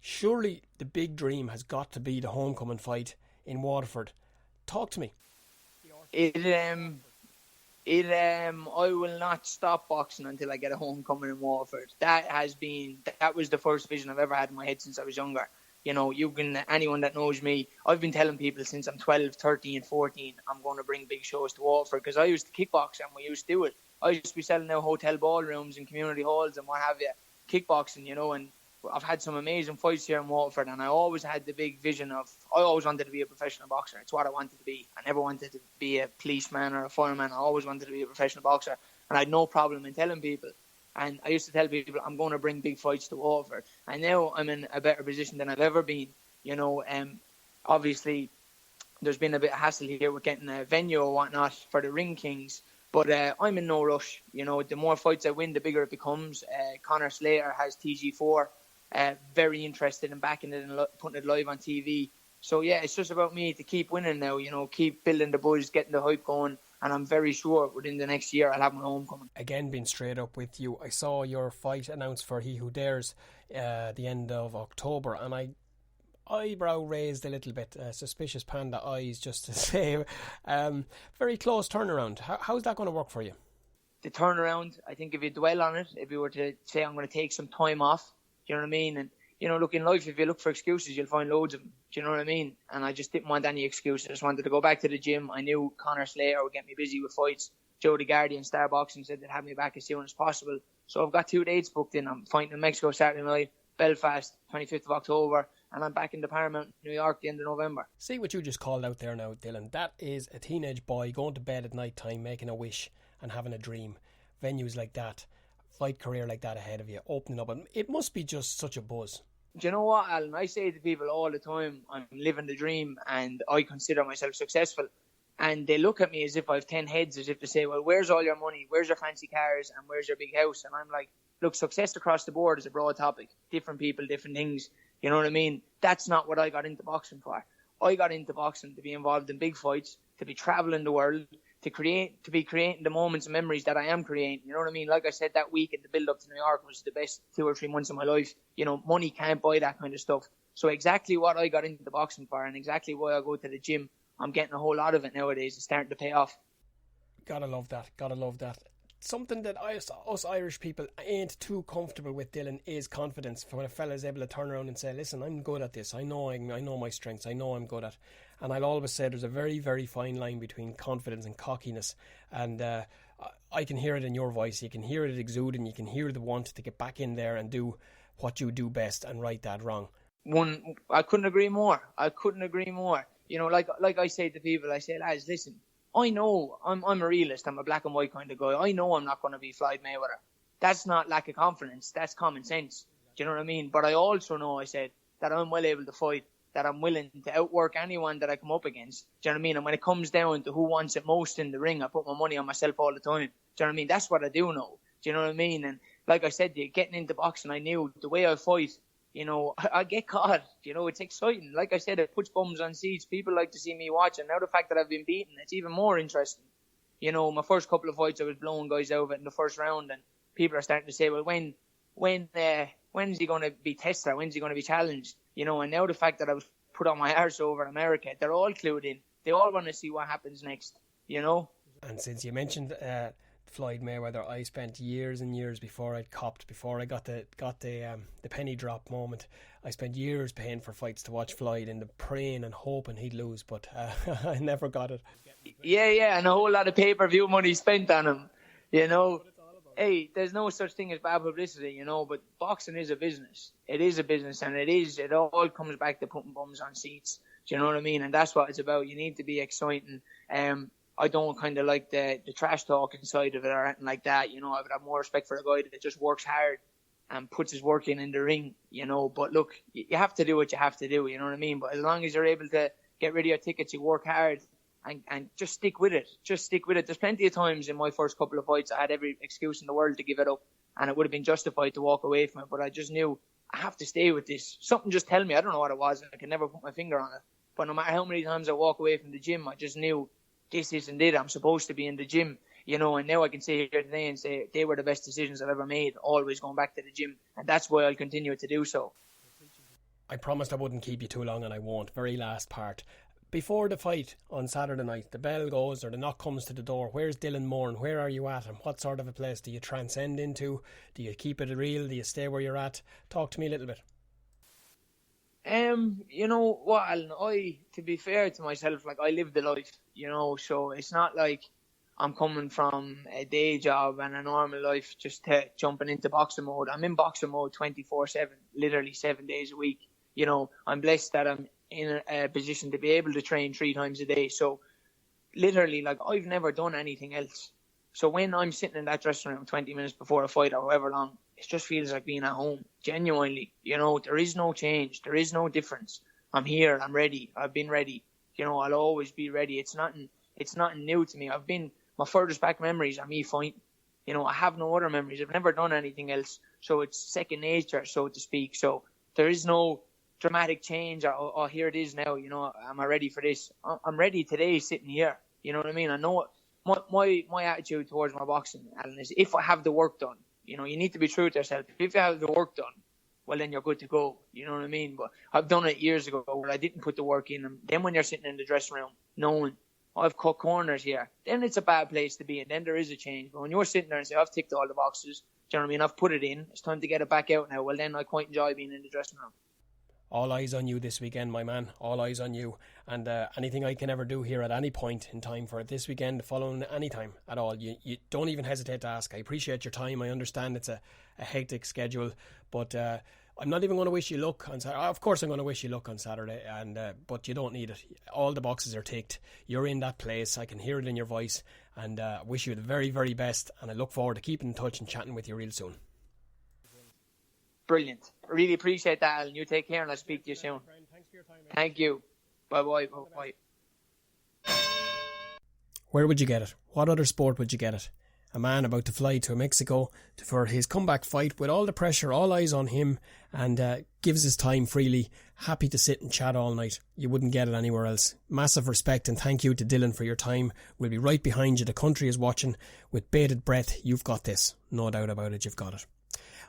Surely the big dream has got to be the homecoming fight in Waterford. Talk to me. I will not stop boxing until I get a homecoming in Waterford. That was the first vision I've ever had in my head since I was younger. Anyone that knows me, I've been telling people since I'm 12, 13, 14, I'm going to bring big shows to Waterford, because I used to kickbox and we used to do it. I used to be selling out hotel ballrooms and community halls and what have you, kickboxing, and I've had some amazing fights here in Waterford, and I always had the big vision I always wanted to be a professional boxer. It's what I wanted to be. I never wanted to be a policeman or a fireman. I always wanted to be a professional boxer, and I had no problem in telling people. And I used to tell people, I'm going to bring big fights to Waterford. And now I'm in a better position than I've ever been. Obviously, there's been a bit of hassle here with getting a venue or whatnot for the Ring Kings. But I'm in no rush. The more fights I win, the bigger it becomes. Conor Slater has TG4. Very interested in backing it and putting it live on TV. So yeah, it's just about me to keep winning now, keep building the buzz, getting the hype going, and I'm very sure within the next year I'll have my homecoming. Again, being straight up with you, I saw your fight announced for He Who Dares the end of October, and I eyebrow raised a little bit, suspicious panda eyes, just to say. Very close turnaround. How's that going to work for you? The turnaround, I think if you dwell on it, if you were to say I'm going to take some time off, do you know what I mean? And, look, in life, if you look for excuses, you'll find loads of them. Do you know what I mean? And I just didn't want any excuses. I just wanted to go back to the gym. I knew Conor Slater would get me busy with fights. Joe DeGardi and Star Boxing said they'd have me back as soon as possible. So I've got 2 dates booked in. I'm fighting in Mexico Saturday night, Belfast, 25th of October, and I'm back in the Paramount, New York, the end of November. See what you just called out there now, Dylan. That is a teenage boy going to bed at night time, making a wish and having a dream. Venues like that, fight career like that ahead of you, opening up, and it must be just such a buzz. Do you know what, Alan? I say to people all the time, I'm living the dream and I consider myself successful. And they look at me as if I have 10 heads, as if to say, well, where's all your money? Where's your fancy cars? And where's your big house? And I'm like, look, success across the board is a broad topic. Different people, different things. You know what I mean? That's not what I got into boxing for. I got into boxing to be involved in big fights, to be traveling the world, to be creating the moments and memories that I am creating. You know what I mean? Like I said, that week in the build up to New York was the best 2 or 3 months of my life. You know, money can't buy that kind of stuff. So exactly what I got into the boxing for, and exactly why I go to the gym, I'm getting a whole lot of it nowadays. It's starting to pay off. Gotta love that. Something that us Irish people ain't too comfortable with, Dylan, is confidence. When a fella's able to turn around and say, listen, I'm good at this, I know my strengths, I know I'm good at. And I'll always say there's a very, very fine line between confidence and cockiness. And I can hear it in your voice, you can hear it exuding, you can hear the want to get back in there and do what you do best and right that wrong. I couldn't agree more. You know, like I say to people, I say, lads, listen, I know I'm a realist. I'm a black and white kind of guy. I know I'm not going to be Floyd Mayweather. That's not lack of confidence. That's common sense. Do you know what I mean? But I also know, I said, that I'm well able to fight, that I'm willing to outwork anyone that I come up against. Do you know what I mean? And when it comes down to who wants it most in the ring, I put my money on myself all the time. Do you know what I mean? That's what I do know. Do you know what I mean? And like I said, getting into boxing, I knew the way I fight, you know, I get caught. You know, it's exciting. Like I said, it puts bums on seats. People like to see me watch. And now the fact that I've been beaten, it's even more interesting. You know, my first couple of fights, I was blowing guys out of it in the first round. And people are starting to say, well, when's he going to be tested? When's he going to be challenged? You know, and now the fact that I was put on my arse over in America, they're all clued in. They all want to see what happens next, you know? And since you mentioned Floyd Mayweather, I spent years and years before I got the penny drop moment. I spent years paying for fights to watch Floyd and praying and hoping he'd lose, but I never got it. Yeah, and a whole lot of pay-per-view money spent on him, you know. Hey, there's no such thing as bad publicity, you know, but boxing is a business. It is a business, and it all comes back to putting bums on seats. Do you know what I mean? And that's what it's about. You need to be exciting. I don't kind of like the trash talking side of it or anything like that. You know, I would have more respect for a guy that just works hard and puts his work in the ring, you know. But look, you have to do what you have to do, you know what I mean? But as long as you're able to get rid of your tickets, you work hard and just stick with it. Just stick with it. There's plenty of times in my first couple of fights I had every excuse in the world to give it up, and it would have been justified to walk away from it. But I just knew I have to stay with this. Something just tell me, I don't know what it was, I can never put my finger on it. But no matter how many times I walk away from the gym, I just knew this isn't it. I'm supposed to be in the gym, you know, and now I can sit here today and say they were the best decisions I've ever made, always going back to the gym. And that's why I'll continue to do so. I promised I wouldn't keep you too long, and I won't. Very last part. Before the fight on Saturday night, the bell goes or the knock comes to the door. Where's Dylan Moran? Where are you at? And what sort of a place do you transcend into? Do you keep it real? Do you stay where you're at? Talk to me a little bit. You know what, Alan, to be fair to myself, like, I live the life, you know, so it's not like I'm coming from a day job and a normal life just to jumping into boxing mode. I'm in boxing mode 24/7, literally 7 days a week. You know, I'm blessed that I'm in a position to be able to train 3 times a day. So literally, like, I've never done anything else. So when I'm sitting in that dressing room 20 minutes before a fight or however long, it just feels like being at home. Genuinely, you know, there is no change. There is no difference. I'm here. I'm ready. I've been ready. You know, I'll always be ready. It's nothing new to me. My furthest back memories are me fighting. You know, I have no other memories. I've never done anything else. So it's second nature, so to speak. So there is no dramatic change or here it is now. You know, am I ready for this? I'm ready today sitting here. You know what I mean? I know my attitude towards my boxing, Alan, is if I have the work done. You know, you need to be true to yourself. If you have the work done, well, then you're good to go. You know what I mean? But I've done it years ago where I didn't put the work in. And then when you're sitting in the dressing room, knowing I've cut corners here, then it's a bad place to be. And then there is a change. But when you're sitting there and say, I've ticked all the boxes, do you know what I mean? I've put it in. It's time to get it back out now. Well, then I quite enjoy being in the dressing room. All eyes on you this weekend, my man. All eyes on you. And anything I can ever do here at any point in time for it this weekend, the following any time at all, you don't even hesitate to ask. I appreciate your time. I understand it's a hectic schedule, but I'm not even going to wish you luck on Saturday. Of course I'm going to wish you luck on Saturday, but you don't need it. All the boxes are ticked. You're in that place. I can hear it in your voice, and wish you the very, very best. And I look forward to keeping in touch and chatting with you real soon. Brilliant. Really appreciate that, Alan. You take care and I'll speak to you soon. Thank you. Bye-bye. Bye-bye. Where would you get it? What other sport would you get it? a man about to fly to Mexico for his comeback fight with all the pressure, all eyes on him, and gives his time freely. Happy to sit and chat all night. You wouldn't get it anywhere else. Massive respect and thank you to Dylan for your time. We'll be right behind you. The country is watching. With bated breath, you've got this. No doubt about it, you've got it.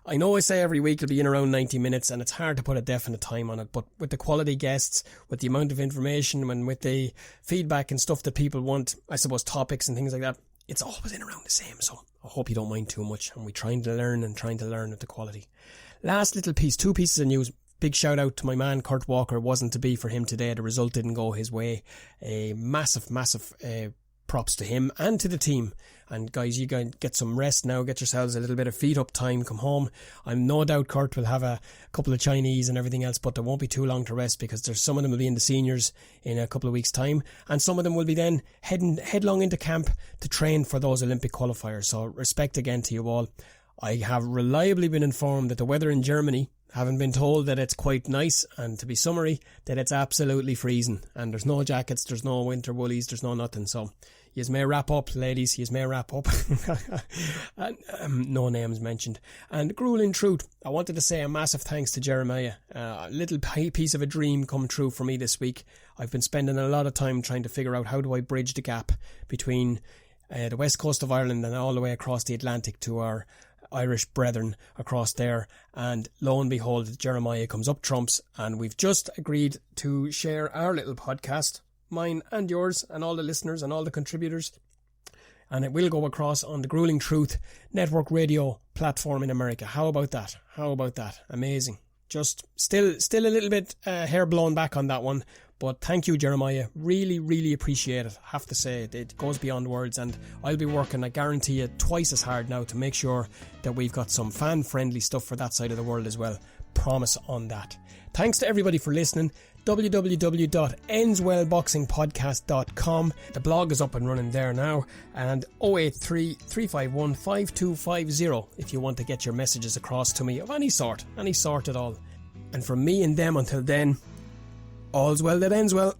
I know I say every week it'll be in around 90 minutes and it's hard to put a definite time on it, but with the quality guests, with the amount of information and with the feedback and stuff that people want, I suppose topics and things like that, it's always in around the same. So I hope you don't mind too much, and we're trying to learn at the quality. Last little piece, 2 pieces of news. Big shout out to my man Kurt Walker. Wasn't to be for him today. The result didn't go his way. A massive props to him and to the team. And guys, you can get some rest now, get yourselves a little bit of feet up time, come home. I'm no doubt Kurt will have a couple of Chinese and everything else, but there won't be too long to rest, because there's some of them will be in the seniors in a couple of weeks time, and some of them will be then heading headlong into camp to train for those Olympic qualifiers. So respect again to you all. I have reliably been informed that the weather in Germany, having been told that it's quite nice and to be summery, that it's absolutely freezing, and there's no jackets, there's no winter woolies, there's no nothing. So yous may wrap up, ladies, yous may wrap up. And, no names mentioned. And Grueling Truth, I wanted to say a massive thanks to Jeremiah. A little piece of a dream come true for me this week. I've been spending a lot of time trying to figure out how do I bridge the gap between the west coast of Ireland and all the way across the Atlantic to our Irish brethren across there, and lo and behold, Jeremiah comes up trumps, and we've just agreed to share our little podcast, mine and yours and all the listeners and all the contributors, and it will go across on the Grueling Truth network radio platform in America. How about that? Amazing. Just still a little bit hair blown back on that one, but thank you, Jeremiah. Really appreciate it. I have to say, it goes beyond words, and I'll be working, I guarantee you, twice as hard now to make sure that we've got some fan-friendly stuff for that side of the world as well. Promise on that. Thanks to everybody for listening. www.endswellboxingpodcast.com. The blog is up and running there now, and 083 351 5250 if you want to get your messages across to me of any sort at all. And from me and them until then, all's well that ends well.